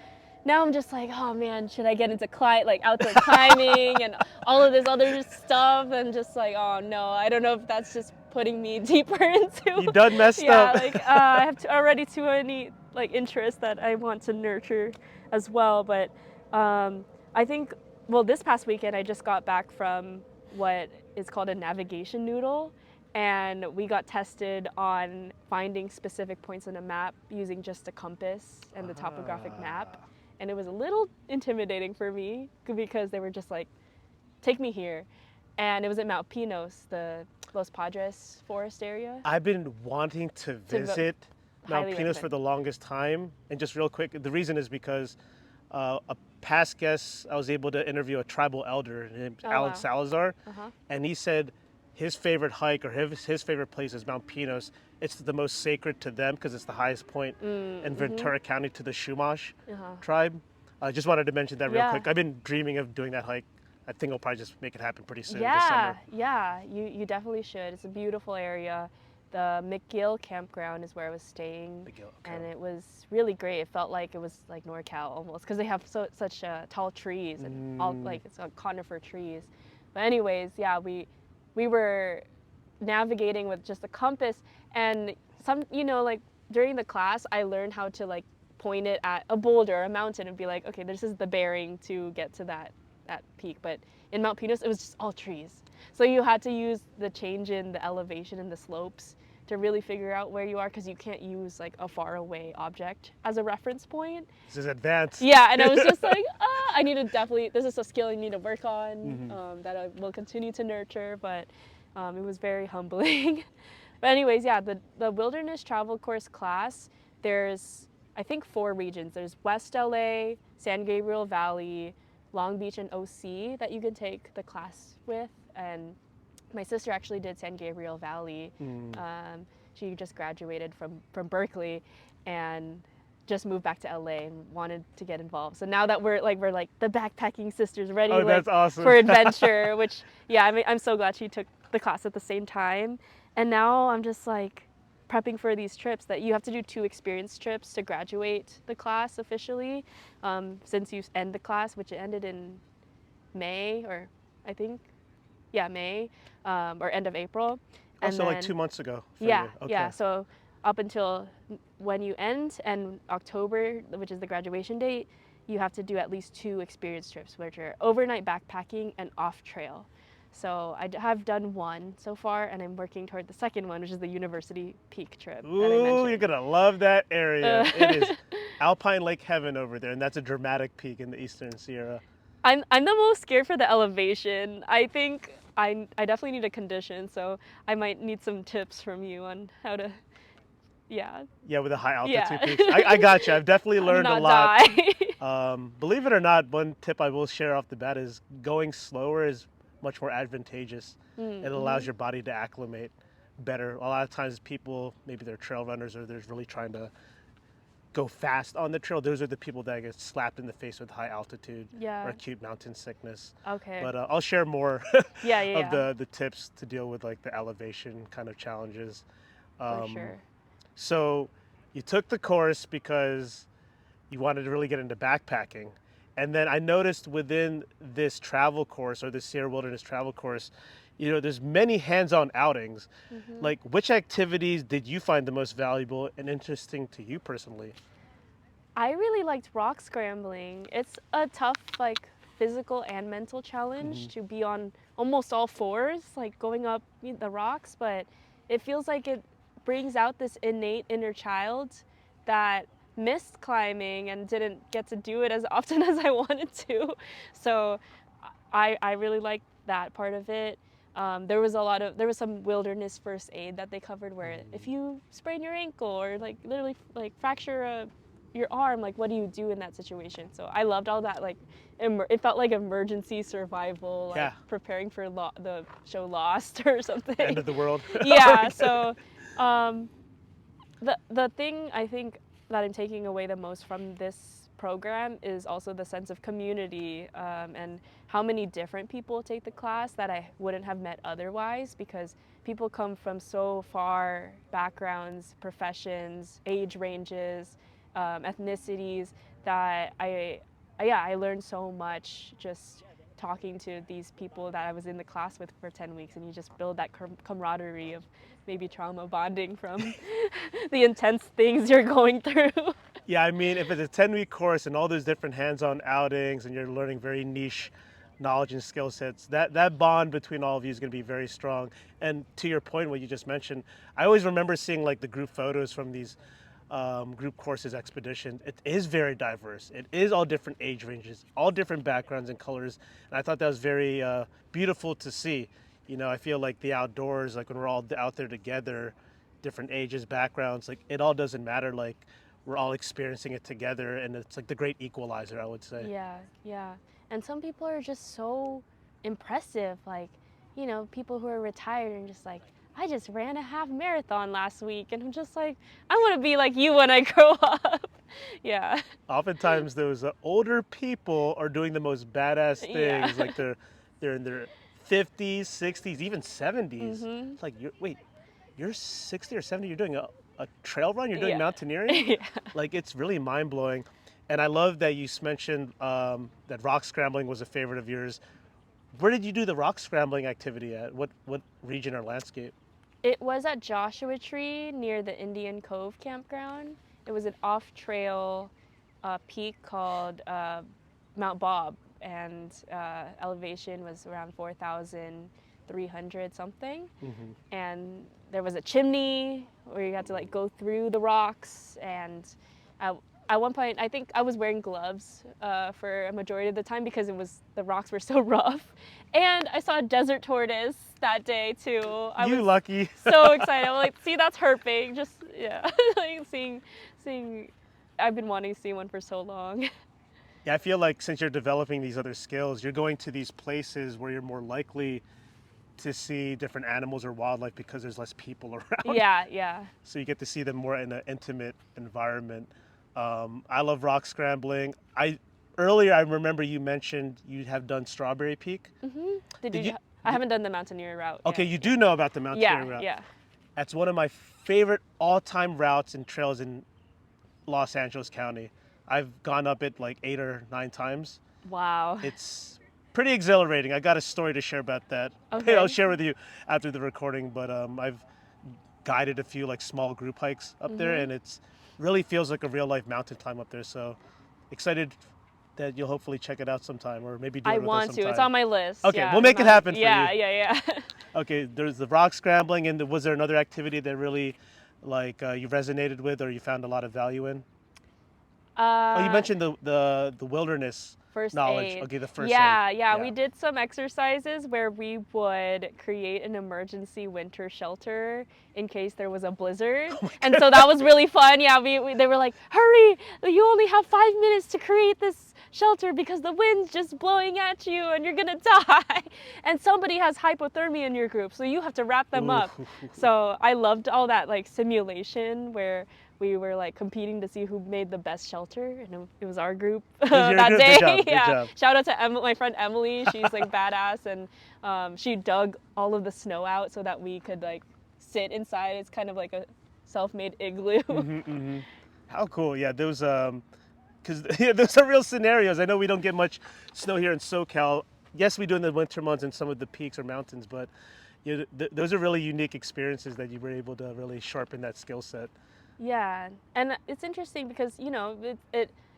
now I'm just like, oh man, should I get into outdoor climbing and all of this other stuff? And just like, oh no, I don't know if that's just putting me deeper into. You done messed yeah, up. like I have already too many like interests that I want to nurture as well. But I think, well, this past weekend I just got back from what is called a navigation noodle, and we got tested on finding specific points on a map using just a compass and the topographic map. And it was a little intimidating for me because they were just like, take me here. And it was at Mount Pinos, the Los Padres forest area. I've been wanting to visit Mount highly Pinos for recommend. the longest time. And just real quick, the reason is because a past guest, I was able to interview a tribal elder named Alan wow. Salazar. And he said his favorite hike or his favorite place is Mount Pinos. It's the most sacred to them because it's the highest point in Ventura County to the Chumash tribe. I just wanted to mention that real quick. I've been dreaming of doing that hike. I think I'll probably just make it happen pretty soon this summer. Yeah, you definitely should. It's a beautiful area. The McGill campground is where I was staying, and it was really great. It felt like it was like NorCal almost, because they have such tall trees and all like it's conifer trees. But anyways, yeah, we were navigating with just a compass, and like during the class I learned how to like point it at a boulder, a mountain, and be like, okay, this is the bearing to get to that peak. But in Mount Pinos it was just all trees, so you had to use the change in the elevation and the slopes to really figure out where you are, because you can't use like a faraway object as a reference point. This is advanced. Yeah, and I was just like, I need to definitely, this is a skill I need to work on, that I will continue to nurture, but it was very humbling. But anyways, yeah, the wilderness travel course class, there's, I think, 4 regions. There's West LA, San Gabriel Valley, Long Beach, and OC that you can take the class with. And my sister actually did San Gabriel Valley. She just graduated from Berkeley and just moved back to LA and wanted to get involved. So now that we're like the backpacking sisters ready that's awesome. for adventure, which yeah, I mean, I'm so glad she took the class at the same time. And now I'm just like prepping for these trips that you have to do 2 experience trips to graduate the class officially, since you end the class, which it ended in May, or I think, yeah, May, or end of April. And so like 2 months ago. Yeah, Okay. yeah. So up until when you end, and October, which is the graduation date, you have to do at least 2 experience trips, which are overnight backpacking and off trail. So I have done 1 so far, and I'm working toward the second one, which is the University Peak trip. Ooh, you're gonna love that area. It is Alpine Lake heaven over there, and that's a dramatic peak in the Eastern Sierra. I'm the most scared for the elevation. I think I definitely need a condition, so I might need some tips from you on how to, yeah. Yeah, with the high altitude peaks. I got you. I've definitely learned a lot. Believe it or not, one tip I will share off the bat is going slower is much more advantageous. It allows your body to acclimate better. A lot of times people, maybe they're trail runners or they're really trying to go fast on the trail. Those are the people that get slapped in the face with high altitude or acute mountain sickness. Okay. But I'll share more of the tips to deal with like the elevation kind of challenges. For sure. So you took the course because you wanted to really get into backpacking. And then I noticed within this travel course, or the Sierra Wilderness travel course, there's many hands-on outings. Like, which activities did you find the most valuable and interesting to you personally? I really liked rock scrambling. It's a tough, like, physical and mental challenge to be on almost all 4s, like going up the rocks, but it feels like it brings out this innate inner child that missed climbing and didn't get to do it as often as I wanted to. So I really liked that part of it. There was some wilderness first aid that they covered where if you sprain your ankle or like literally like fracture your arm, like what do you do in that situation? So I loved all that, like it felt like emergency survival, like Yeah. preparing for the show Lost or something. End of the world. Yeah. So the thing I think that I'm taking away the most from this program is also the sense of community, and how many different people take the class that I wouldn't have met otherwise, because people come from so far backgrounds, professions, age ranges, ethnicities, that I learned so much just talking to these people that I was in the class with for 10 weeks, and you just build that camaraderie of maybe trauma bonding from the intense things you're going through. Yeah, I mean, if it's a 10-week course and all those different hands-on outings and you're learning very niche knowledge and skill sets, that bond between all of you is going to be very strong. And to your point, what you just mentioned, I always remember seeing like the group photos from these group courses expedition. It is very diverse. It is all different age ranges, all different backgrounds and colors. And I thought that was very beautiful to see. You know, I feel like the outdoors, like when we're all out there together, different ages, backgrounds, like it all doesn't matter. Like we're all experiencing it together, and it's like the great equalizer, I would say. Yeah, yeah. And some people are just so impressive, like, you know, people who are retired and just like, I just ran a half marathon last week, and I'm just like, I want to be like you when I grow up. Yeah. Oftentimes, those older people are doing the most badass Yeah. things. Like they're in their 50s, 60s, even 70s. Mm-hmm. It's like, you're 60 or 70. You're doing a trail run. You're doing Yeah. mountaineering. Yeah. Like it's really mind blowing. And I love that you mentioned that rock scrambling was a favorite of yours. Where did you do the rock scrambling activity at? What region or landscape? It was at Joshua Tree near the Indian Cove campground. It was an off-trail peak called Mount Bob, and elevation was around 4,300 something. Mm-hmm. And there was a chimney where you had to like go through the rocks, and at one point I think I was wearing gloves for a majority of the time because the rocks were so rough. And I saw a desert tortoise that day too. I You was lucky. so excited. I'm like, see, that's herping. Just yeah, like seeing. I've been wanting to see one for so long. Yeah, I feel like since you're developing these other skills, you're going to these places where you're more likely to see different animals or wildlife because there's less people around. Yeah, yeah. So you get to see them more in an intimate environment. I love rock scrambling. Earlier I remember you mentioned you have done Strawberry Peak. Mm-hmm. Did you? I haven't done the mountaineering route. Okay, yet. you do know about the mountaineering Yeah, route. yeah. That's one of my favorite all-time routes and trails in Los Angeles County. I've gone up it like 8 or 9 times. Wow. It's pretty exhilarating. I got a story to share about that. Okay. I'll share with you after the recording, but I've guided a few like small group hikes up there, and it's really feels like a real life mountain climb up there. So excited that you'll hopefully check it out sometime, or maybe do it I with us want to. sometime. It's on my list. Okay, yeah, we'll make it happen for yeah, you. Yeah, yeah. Okay, there's the rock scrambling, and was there another activity that really like you resonated with or you found a lot of value in? You mentioned the wilderness First knowledge. aid. Okay, the first yeah, aid. Yeah, we did some exercises where we would create an emergency winter shelter in case there was a blizzard. And so that was really fun. Yeah, they were like, hurry, you only have 5 minutes to create this shelter because the wind's just blowing at you and you're gonna die. And somebody has hypothermia in your group, so you have to wrap them up. So I loved all that like simulation where we were like competing to see who made the best shelter, and it was our group that Good day. job, yeah. Good job. Shout out to my friend Emily. She's like badass, and she dug all of the snow out so that we could like sit inside. It's kind of like a self-made igloo. How cool! Yeah, those because those are real scenarios. I know we don't get much snow here in SoCal. Yes, we do in the winter months in some of the peaks or mountains, but those are really unique experiences that you were able to really sharpen that skill set. Yeah, and it's interesting because you know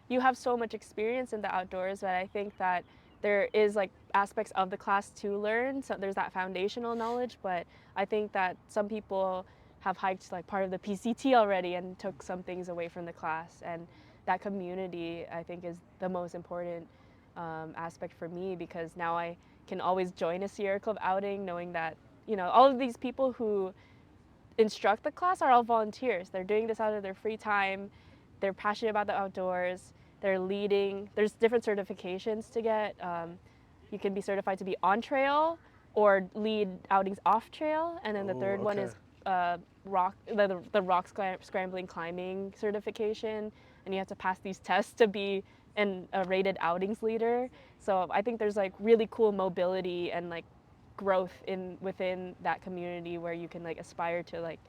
you have so much experience in the outdoors, but I think that there is like aspects of the class to learn. So there's that foundational knowledge, but I think that some people have hiked like part of the PCT already and took some things away from the class, and that community I think is the most important aspect for me, because now I can always join a Sierra Club outing knowing that, all of these people who instruct the class are all volunteers. They're doing this out of their free time. They're passionate about the outdoors. They're leading. There's different certifications to get. You can be certified to be on trail or lead outings off trail. And then the third one is the rock scrambling climbing certification. And you have to pass these tests to be a rated outings leader. So I think there's like really cool mobility and like growth within that community where you can like aspire to like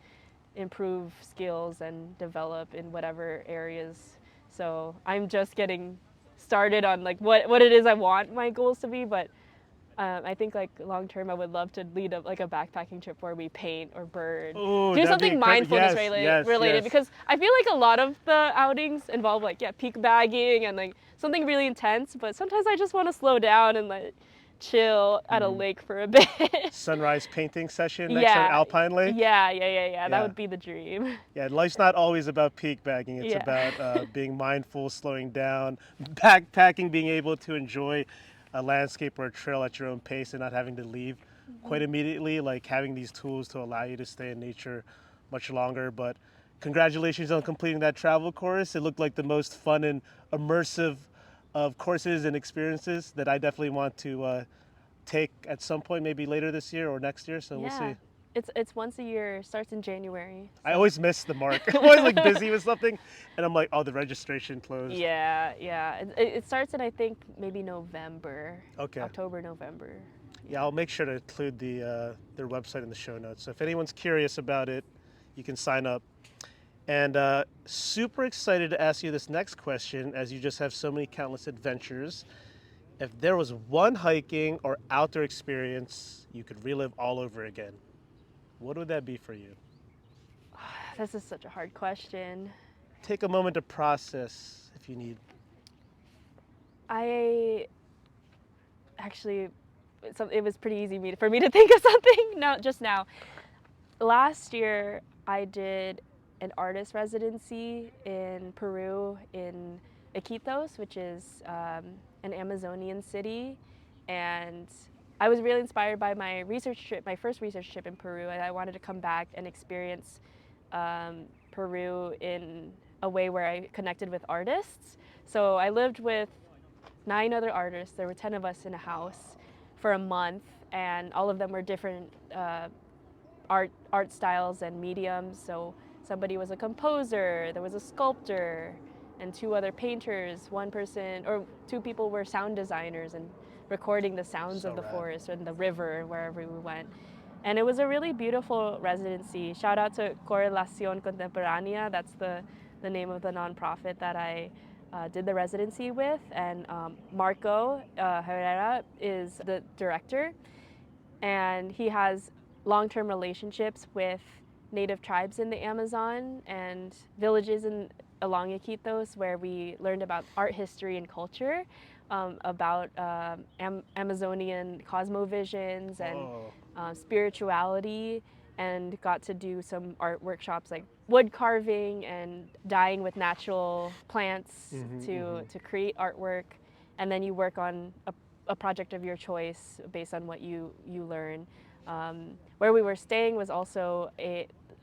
improve skills and develop in whatever areas. So I'm just getting started on like what it is I want my goals to be, but I think like long term I would love to lead a backpacking trip where we paint or bird. Ooh, Do that'd be something incredible. mindfulness Yes, related yes. because I feel like a lot of the outings involve like peak bagging and like something really intense, but sometimes I just want to slow down and like chill at a lake for a bit. Sunrise painting session next to an alpine lake. Yeah. That would be the dream. Yeah, life's not always about peak bagging. It's Yeah. about being mindful, slowing down, backpacking, being able to enjoy a landscape or a trail at your own pace and not having to leave quite immediately, like having these tools to allow you to stay in nature much longer. But congratulations on completing that travel course. It looked like the most fun and immersive of courses and experiences that I definitely want to take at some point, maybe later this year or next year. So we'll see. It's once a year, starts in January. So. I always miss the mark. I'm always like busy with something, and I'm like, oh, the registration closed. Yeah. It starts in I think maybe November. Okay. October, November. Yeah, I'll make sure to include their website in the show notes. So if anyone's curious about it, you can sign up. And super excited to ask you this next question, as you just have so many countless adventures. If there was one hiking or outdoor experience you could relive all over again, what would that be for you? This is such a hard question. Take a moment to process if you need. I actually, it was pretty easy for me to think of something just now. Last year, I did an artist residency in Peru in Iquitos, which is an Amazonian city, and I was really inspired by my first research trip in Peru, and I wanted to come back and experience Peru in a way where I connected with artists. So I lived with 9 other artists. There were 10 of us in a house for a month, and all of them were different art styles and mediums. So somebody was a composer, there was a sculptor, and 2 other painters. 2 people were sound designers and recording the sounds of the forest and the river wherever we went. And it was a really beautiful residency. Shout out to Correlación Contemporánea. That's the name of the nonprofit that I did the residency with. And Marco Herrera is the director. And he has long-term relationships with native tribes in the Amazon and villages along Iquitos, where we learned about art history and culture, about Amazonian cosmovisions and spirituality, and got to do some art workshops like wood carving and dyeing with natural plants to create artwork. And then you work on a project of your choice based on what you learn. Where we were staying was also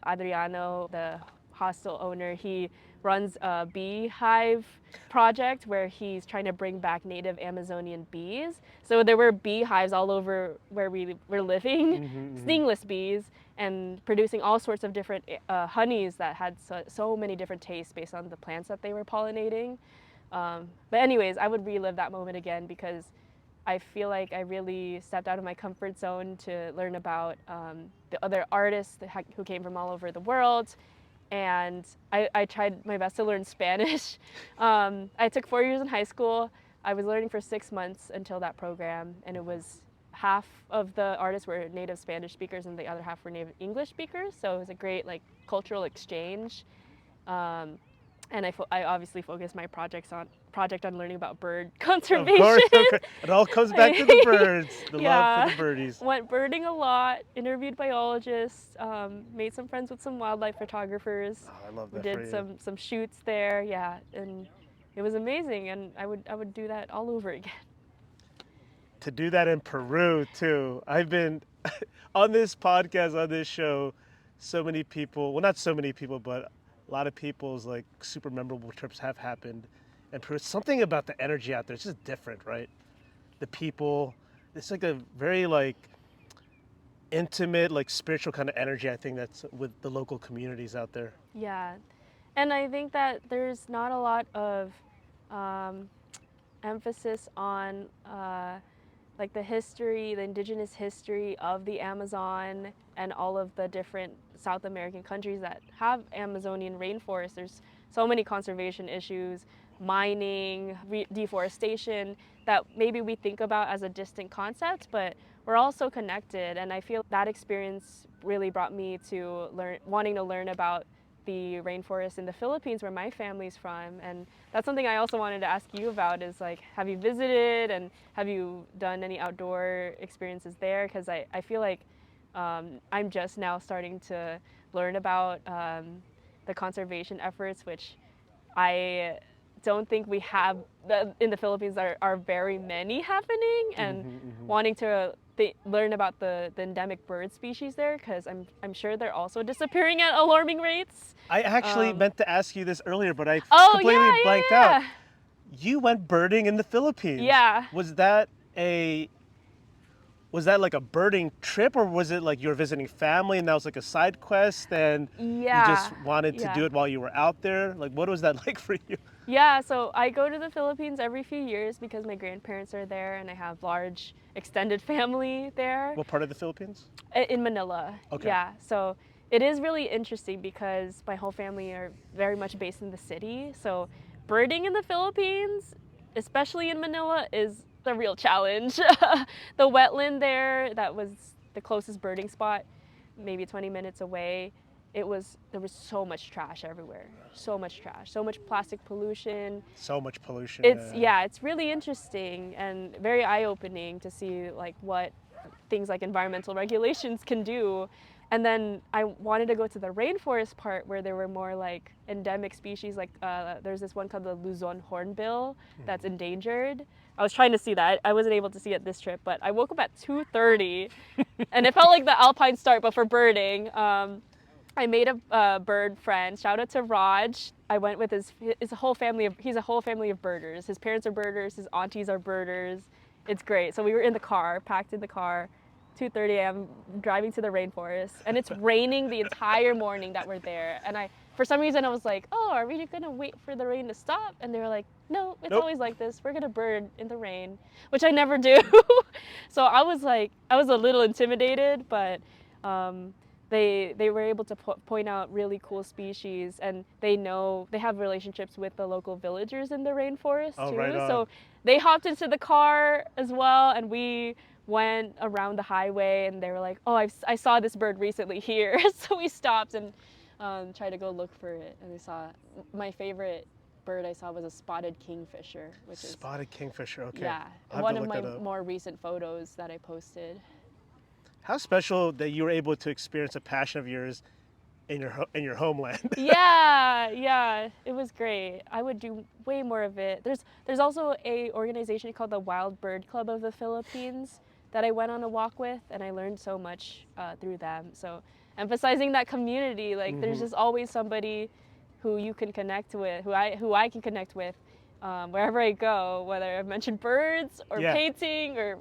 Adriano, the hostel owner. He runs a beehive project where he's trying to bring back native Amazonian bees. So there were beehives all over where we were living, stingless bees, and producing all sorts of different honeys that had so many different tastes based on the plants that they were pollinating. But anyways, I would relive that moment again because I feel like I really stepped out of my comfort zone to learn about the other artists who came from all over the world. And I tried my best to learn Spanish. I took 4 years in high school. I was learning for 6 months until that program, and it was half of the artists were native Spanish speakers and the other half were native English speakers. So it was a great cultural exchange. And I obviously focused my project on learning about bird conservation. Of course. It all comes back to the birds, the love for the birdies. Went birding a lot, interviewed biologists, made some friends with some wildlife photographers. Oh, I love that. We did some shoots there, and it was amazing, and I would do that all over again. to do that in Peru too. I've been on this podcast, on this show, so many people, well, not so many people, but a lot of people's like super memorable trips have happened. And Peru, something about the energy out there, it's just different, right? The people, it's like a very like intimate, like spiritual kind of energy, I think that's with the local communities out there. Yeah. And I think that there's not a lot of emphasis on like the history, the indigenous history of the Amazon and all of the different South American countries that have Amazonian rainforests. There's so many conservation issues, mining, deforestation, that maybe we think about as a distant concept, but we're all so connected. And I feel that experience really brought me to wanting to learn about the rainforest in the Philippines where my family's from. And that's something I also wanted to ask you about is like, have you visited and have you done any outdoor experiences there? Because I feel like I'm just now starting to learn about the conservation efforts, which I don't think we have in the Philippines are very many happening, and wanting to learn about the endemic bird species there, because I'm sure they're also disappearing at alarming rates. I actually meant to ask you this earlier, but I Oh, completely yeah, blanked yeah, out. yeah. You went birding in the Philippines. Yeah. Was that like a birding trip, or was it like you were visiting family and that was like a side quest and you just wanted to do it while you were out there? Like, what was that like for you? Yeah, so I go to the Philippines every few years because my grandparents are there and I have large extended family there. What part of the Philippines? In Manila. Okay. Yeah, so it is really interesting because my whole family are very much based in the city. So birding in the Philippines, especially in Manila, is the real challenge. The wetland there, that was the closest birding spot, maybe 20 minutes away. There was so much trash everywhere. So much trash, so much plastic pollution. So much pollution. It's really interesting and very eye-opening to see like what things like environmental regulations can do. And then I wanted to go to the rainforest part where there were more like endemic species, like there's this one called the Luzon hornbill that's endangered. I was trying to see that. I wasn't able to see it this trip, but I woke up at 2:30 and it felt like the alpine start, but for birding. I made a bird friend. Shout out to Raj. I went with his whole family he's a whole family of birders. His parents are birders, his aunties are birders. It's great. So we were in the car, packed in the car, 2:30 a.m. driving to the rainforest, and it's raining the entire morning that we're there. And for some reason I was like, "Oh, are we gonna wait for the rain to stop?" And they were like, "No, it's always like this. We're gonna bird in the rain," which I never do. So I was a little intimidated, but they were able to point out really cool species, and they have relationships with the local villagers in the rainforest too. Right on. So they hopped into the car as well, and we went around the highway, and they were like, "Oh, I saw this bird recently here." So we stopped and tried to go look for it, and we saw my favorite bird I saw was a spotted kingfisher, which is spotted kingfisher. Okay. yeah, one of my more recent photos that I posted. How special that you were able to experience a passion of yours in your homeland. Yeah, it was great. I would do way more of it. There's also a organization called the Wild Bird Club of the Philippines that I went on a walk with, and I learned so much through them. So emphasizing that community, like there's just always somebody who you can connect with, who I can connect with. Wherever I go, whether I've mentioned birds or painting or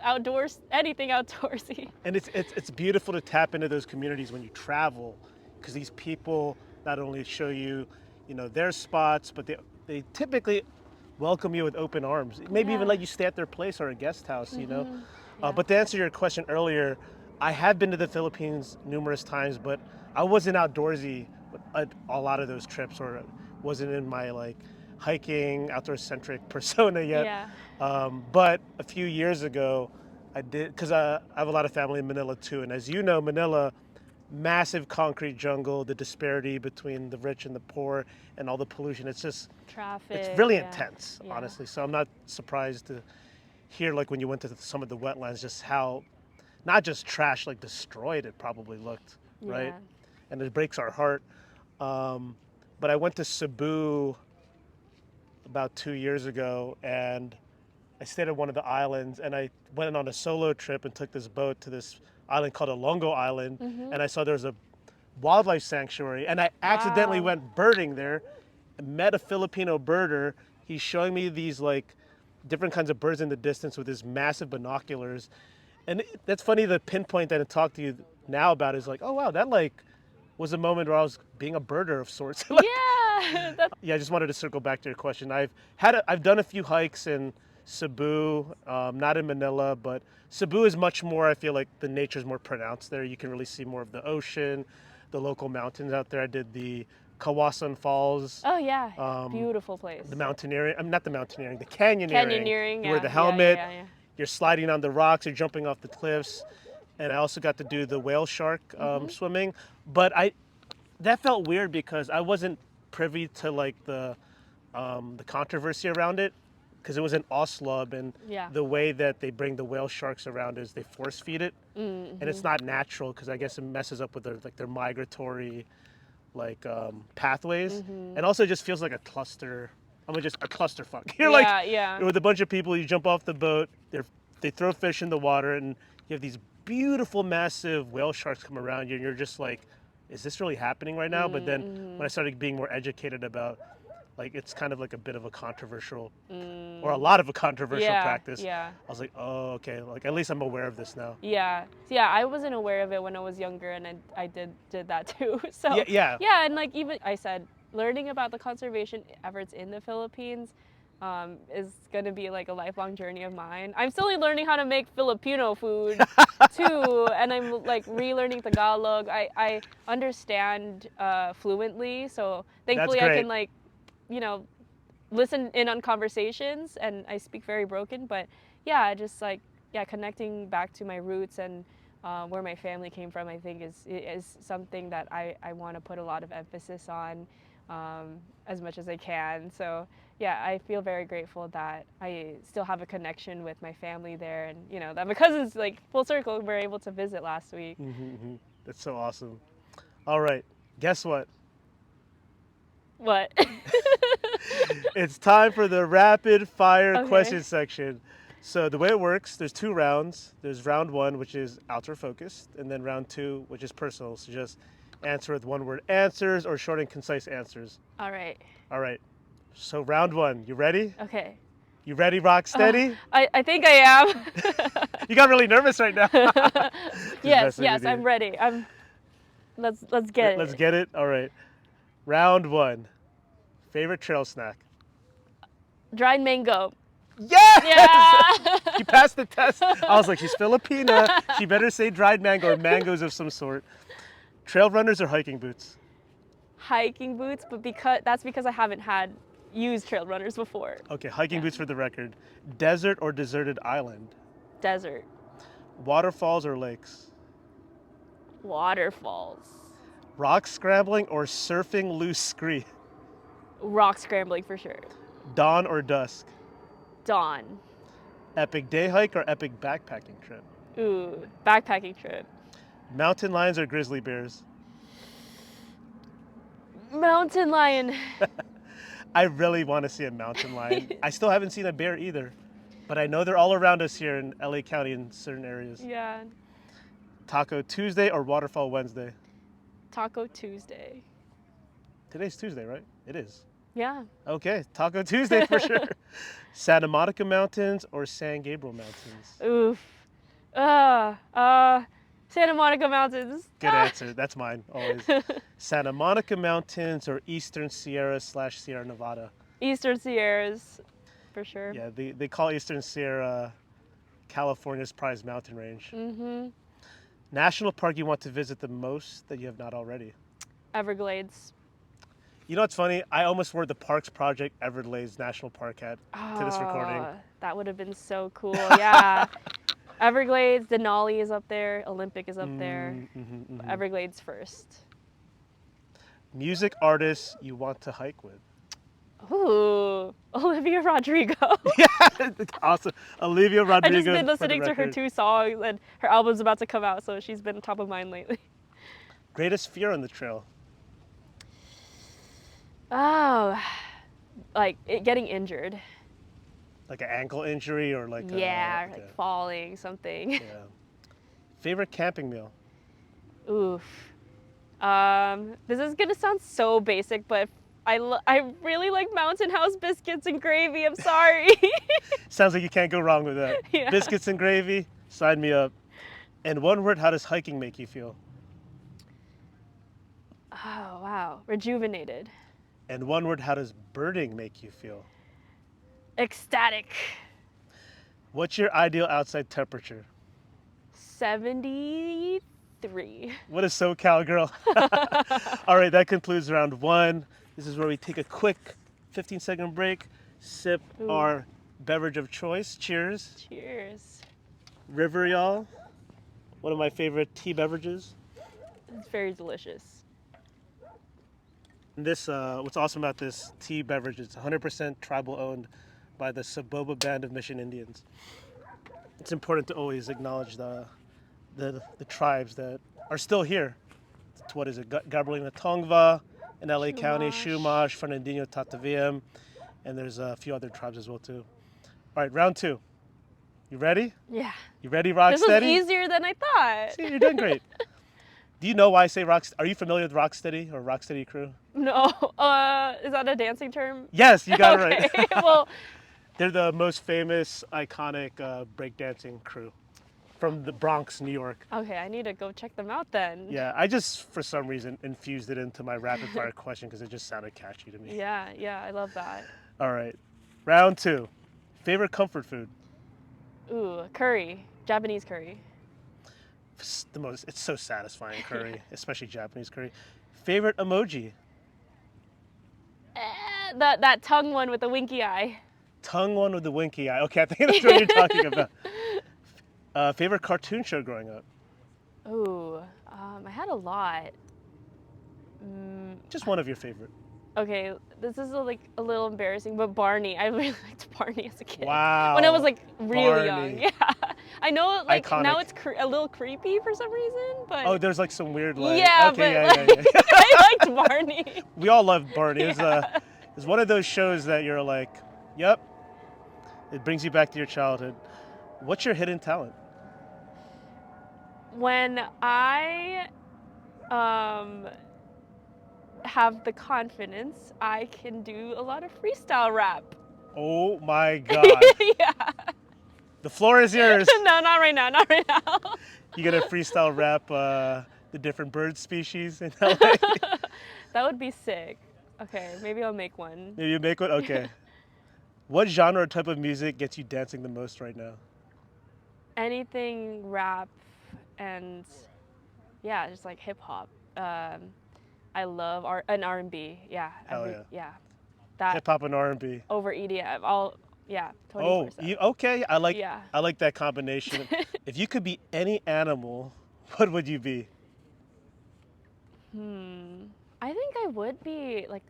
outdoors, anything outdoorsy. And it's beautiful to tap into those communities when you travel, because these people not only show you, their spots, but they typically welcome you with open arms. Maybe even let you stay at their place or a guest house. But to answer your question earlier, I have been to the Philippines numerous times, but I wasn't outdoorsy a lot of those trips, or wasn't in my like hiking, outdoor-centric persona yet. But a few years ago, I did, because I have a lot of family in Manila too. And as you know, Manila, massive concrete jungle, the disparity between the rich and the poor, and all the pollution. It's just traffic. It's really intense, honestly. So I'm not surprised to hear, like when you went to some of the wetlands, just how, not just trash, like destroyed it probably looked, right? And it breaks our heart. But I went to Cebu about 2 years ago, and I stayed at one of the islands, and I went on a solo trip and took this boat to this island called Alongo Island, and I saw there was a wildlife sanctuary, and I accidentally Wow. went birding there, met a Filipino birder. He's showing me these like different kinds of birds in the distance with his massive binoculars, and that's funny. The pinpoint that I talk to you now about is like, oh wow, that like was a moment where I was being a birder of sorts. Yeah. That's Yeah, I just wanted to circle back to your question. I've done a few hikes in Cebu, not in Manila, but Cebu is much more. I feel like the nature is more pronounced there. You can really see more of the ocean, the local mountains out there. I did the Kawasan Falls, oh yeah. Beautiful place. the mountaineering. I'm not the mountaineering, the canyoneering. Canyoneering, You wear yeah. the Yeah, helmet. yeah, yeah, yeah. You're sliding on the rocks. You're jumping off the cliffs, and I also got to do the whale shark swimming. But that felt weird because I wasn't privy to like the controversy around it, because it was in Oslo, and Yeah. the way that they bring the whale sharks around is they force feed it, and it's not natural because I guess it messes up with their migratory pathways, and also it just feels like a cluster. I mean, just a clusterfuck. You're Yeah, like yeah. with a bunch of people. You jump off the boat. They throw fish in the water, and you have these beautiful, massive whale sharks come around you, and you're just like, is this really happening right now? But then when I started being more educated about, like, it's kind of like a bit of a controversial, or a lot of a controversial Yeah, practice. yeah. I was like, oh, okay. Like, at least I'm aware of this now. Yeah. So, yeah, I wasn't aware of it when I was younger, and I did that too. So Yeah, yeah. yeah, and like even I said, learning about the conservation efforts in the Philippines is gonna be like a lifelong journey of mine. I'm still learning how to make Filipino food too, and I'm like relearning Tagalog. I understand fluently, so thankfully I great. can like, you know, listen in on conversations, and I speak very broken, but yeah, just like yeah, connecting back to my roots and where my family came from, I think is something that I want to put a lot of emphasis on as much as I can. So yeah, I feel very grateful that I still have a connection with my family there, and you know that my cousins like full circle were able to visit last week. That's so awesome. All right, guess what? What? It's time for the rapid fire Okay. question section. So the way it works, there's 2 rounds. There's round 1, which is outdoor focused, and then round 2, which is personal. So just answer with 1-word answers or short and concise answers. All right. All right. So round 1, you ready? Okay. You ready, rock steady? I think I am. You got really nervous right now. Yes, messing yes, with you. I'm ready. Let's get it. Let's get it. All right. Round 1. Favorite trail snack? Dried mango. Yes! Yeah. You passed the test. I was like, she's Filipina. She better say dried mango or mangoes of some sort. Trail runners or hiking boots? Hiking boots, but because I haven't used trail runners before. Okay, hiking boots for the record. Desert or deserted island? Desert. Waterfalls or lakes? Waterfalls. Rock scrambling or surfing loose scree? Rock scrambling for sure. Dawn or dusk? Dawn. Epic day hike or epic backpacking trip? Ooh, backpacking trip. Mountain lions or grizzly bears? Mountain lion. I really want to see a mountain lion. I still haven't seen a bear either, but I know they're all around us here in LA County in certain areas. Yeah. Taco Tuesday or Waterfall Wednesday? Taco Tuesday. Today's Tuesday, right? It is. Yeah. Okay, Taco Tuesday for sure. Santa Monica Mountains or San Gabriel Mountains? Oof. Santa Monica Mountains. Good answer. That's mine, always. Santa Monica Mountains or Eastern Sierra / Sierra Nevada? Eastern Sierras, for sure. Yeah, they call Eastern Sierra California's prized mountain range. Mm-hmm. National park you want to visit the most that you have not already? Everglades. You know what's funny? I almost wore the Parks Project Everglades National Park hat to this recording. That would have been so cool. Yeah. Everglades, Denali is up there, Olympic is up there. Everglades first. Music artists you want to hike with? Ooh, Olivia Rodrigo. Yeah, awesome. Olivia I've Rodrigo. just been for the listening to her record. 2 songs, and her album's about to come out, so she's been top of mind lately. Greatest fear on the trail? Oh, like getting injured. Like an ankle injury or like Yeah, okay. like falling, something. Yeah. Favorite camping meal? Oof. This is gonna sound so basic, but I really like Mountain House biscuits and gravy. I'm sorry. Sounds like you can't go wrong with that. Yeah. Biscuits and gravy, sign me up. And one word, how does hiking make you feel? Oh, wow. Rejuvenated. And one word, how does birding make you feel? Ecstatic. What's your ideal outside temperature? 73. What a SoCal girl. All right, that concludes round one. This is where we take a quick 15-second break, sip Ooh. our beverage of choice. Cheers. Cheers. River, y'all. One of my favorite tea beverages. It's very delicious. This, what's awesome about this tea beverage, it's 100% tribal owned by the Sepulveda Band of Mission Indians. It's important to always acknowledge the tribes that are still here. It's, what is it? Gabrielina Tongva in LA County, Chumash, Fernandinho Tataviam, and there's a few other tribes as well too. All right, round two. You ready? Yeah. You ready, Rocksteady? This was easier than I thought. See, you're doing great. Do you know why I say Rocksteady? Are you familiar with Rocksteady or Rocksteady crew? No. Is that a dancing term? Yes, you got it Okay. right. Well, They're the most famous, iconic breakdancing crew from the Bronx, New York. okay, I need to go check them out then. Yeah, I just, for some reason, infused it into my rapid fire question because it just sounded catchy to me. Yeah, I love that. All right, round two. Favorite comfort food? Ooh, curry. Japanese curry. It's so satisfying, curry, especially Japanese curry. Favorite emoji? That tongue one with the winky eye. Tongue one with the winky eye. Okay, I think that's what you're talking about. Favorite cartoon show growing up? Ooh, I had a lot. Just one of your favorite. Okay, this is a little embarrassing, but Barney. I really liked Barney as a kid. Wow. When I was like really Barney. young. Yeah. I know like Iconic. now it's a little creepy for some reason, but Oh, there's like some weird like. yeah, okay, but yeah. I liked Barney. We all loved Barney. It was, Yeah. it's one of those shows that you're like, yep, it brings you back to your childhood. What's your hidden talent? When I have the confidence, I can do a lot of freestyle rap. Oh my God. Yeah. The floor is yours. No, not right now. You gonna freestyle rap the different bird species in LA? That would be sick. Okay, maybe I'll make one. Maybe you make one? Okay. What genre or type of music gets you dancing the most right now? Anything rap and yeah, just like hip hop. I love an R&B. Yeah. Hell yeah. Yeah. That Hip hop and R&B. over EDM. Yeah, 24/7. Oh, okay. I like Yeah. that combination. If you could be any animal, what would you be? I think I would be like,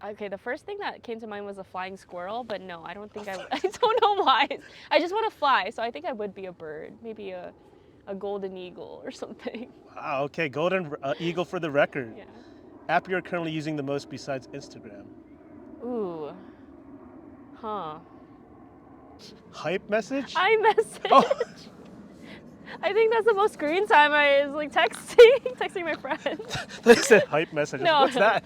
okay, the first thing that came to mind was a flying squirrel, but no, I don't think I don't know why. I just want to fly, so I think I would be a bird, maybe a golden eagle or something. Wow, okay. Golden eagle for the record. Yeah. App you're currently using the most besides Instagram? Ooh. Huh. Hype message? iMessage. Oh. I think that's the most screen time I is like texting my friends. They said hype messages. No. What's that?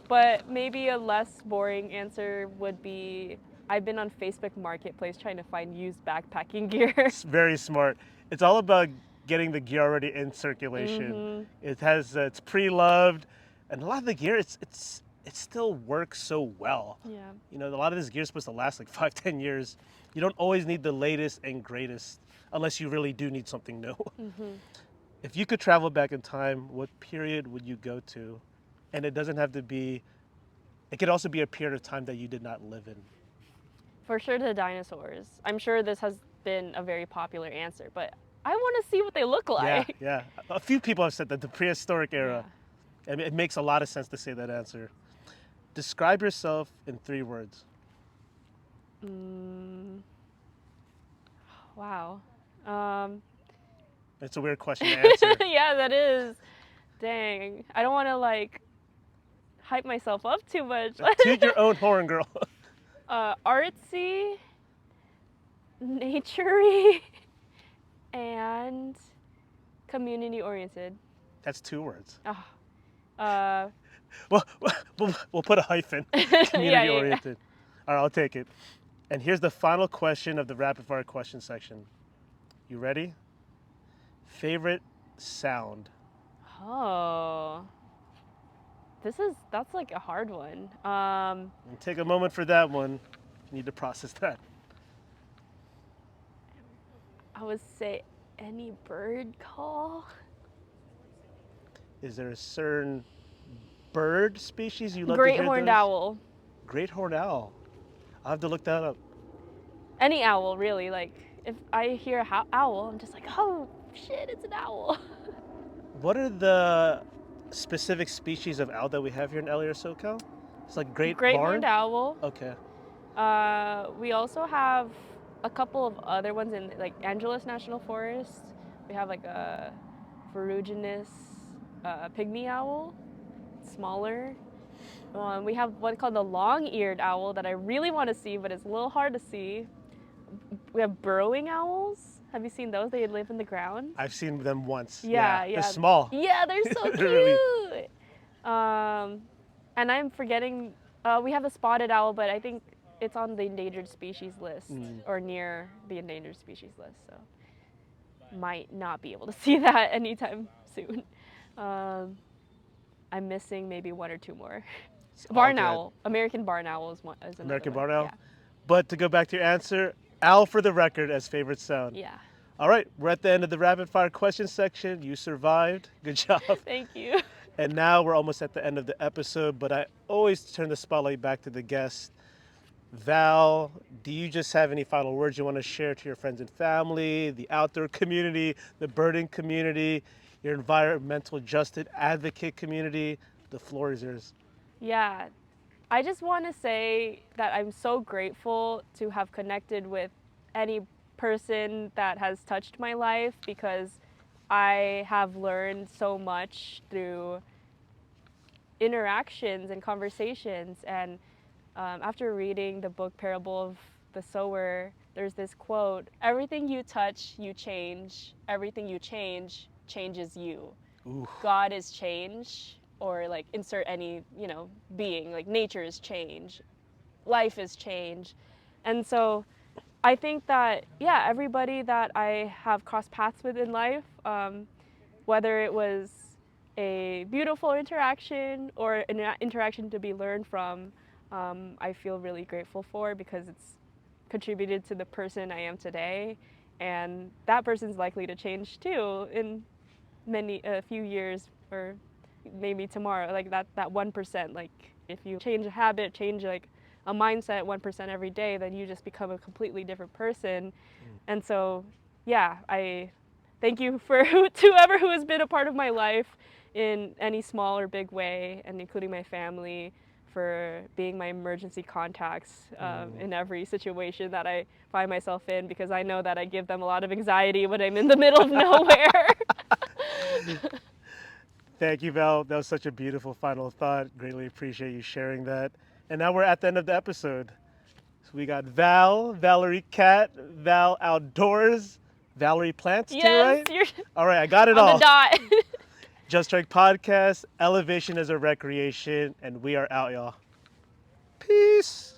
But maybe a less boring answer would be I've been on Facebook Marketplace trying to find used backpacking gear. It's very smart. It's all about getting the gear already in circulation. It has it's pre-loved, and a lot of the gear it still works so well. Yeah. You know, a lot of this gear is supposed to last like 5-10 years. You don't always need the latest and greatest unless you really do need something new. If you could travel back in time, what period would you go to? And it doesn't have to be, it could also be a period of time that you did not live in. For sure the dinosaurs. I'm sure this has been a very popular answer, but I want to see what they look like. Yeah. A few people have said that, the prehistoric era. I mean, it makes a lot of sense to say that answer. Describe yourself in 3 words. Wow. It's a weird question to answer. Yeah, that is. Dang. I don't want to like hype myself up too much. Toot your own horn, girl. Artsy, naturey, and community-oriented. That's 2 words. Oh, uh, Well, we'll put a hyphen. yeah, yeah, yeah. Community-oriented. All right, I'll take it. And here's the final question of the rapid-fire question section. You ready? Favorite sound? Oh, that's like a hard one. And take a moment for that one. You need to process that. I would say any bird call. Is there a certain bird species you love Great to hear horned those? owl. Great horned owl. I'll have to look that up. Any owl, really. Like, if I hear a owl, I'm just like, oh, shit, it's an owl. What are the specific species of owl that we have here in LA or SoCal? It's like great Horned owl. Okay. We also have a couple of other ones in, like, Angeles National Forest. We have, like, a ferruginous pygmy owl, smaller. We have one called the long-eared owl that I really want to see, but it's a little hard to see. We have burrowing owls. Have you seen those? They live in the ground. I've seen them once. Yeah. They're small. Yeah, they're so cute. Really. And I'm forgetting, we have a spotted owl, but I think it's on the endangered species list or near the endangered species list, so might not be able to see that anytime soon. I'm missing maybe 1 or 2 more. Barn owl. American barn owl is another American one. barn owl? Yeah. But to go back to your answer, owl for the record as favorite sound. Yeah. All right, we're at the end of the rapid fire question section. You survived. Good job. Thank you. And now we're almost at the end of the episode, but I always turn the spotlight back to the guest. Val, do you just have any final words you want to share to your friends and family, the outdoor community, the birding community, your environmental justice advocate community? The floor is yours. Yeah, I just want to say that I'm so grateful to have connected with any person that has touched my life, because I have learned so much through interactions and conversations. And after reading the book Parable of the Sower, there's this quote: everything you touch, you change. Everything you change, changes you. Ooh. God is change, or like insert any, being, like nature is change, life is change. And so I think that, yeah, everybody that I have crossed paths with in life, whether it was a beautiful interaction or an interaction to be learned from, I feel really grateful for, because it's contributed to the person I am today. And that person's likely to change too in a few years, or maybe tomorrow. Like that 1%, like if you change a habit, change like a mindset 1% every day, then you just become a completely different person. And so, yeah, I thank you for whoever who has been a part of my life in any small or big way, and including my family, for being my emergency contacts in every situation that I find myself in, because I know that I give them a lot of anxiety when I'm in the middle of nowhere. Thank you, Val. That was such a beautiful final thought. Greatly appreciate you sharing that. And now we're at the end of the episode. So we got Val, Valerie Cat, Val Outdoors, Valerie Plants too, right? All right, I got it all. On the dot. Just Strike Podcast, elevation as a recreation, and we are out, y'all. Peace.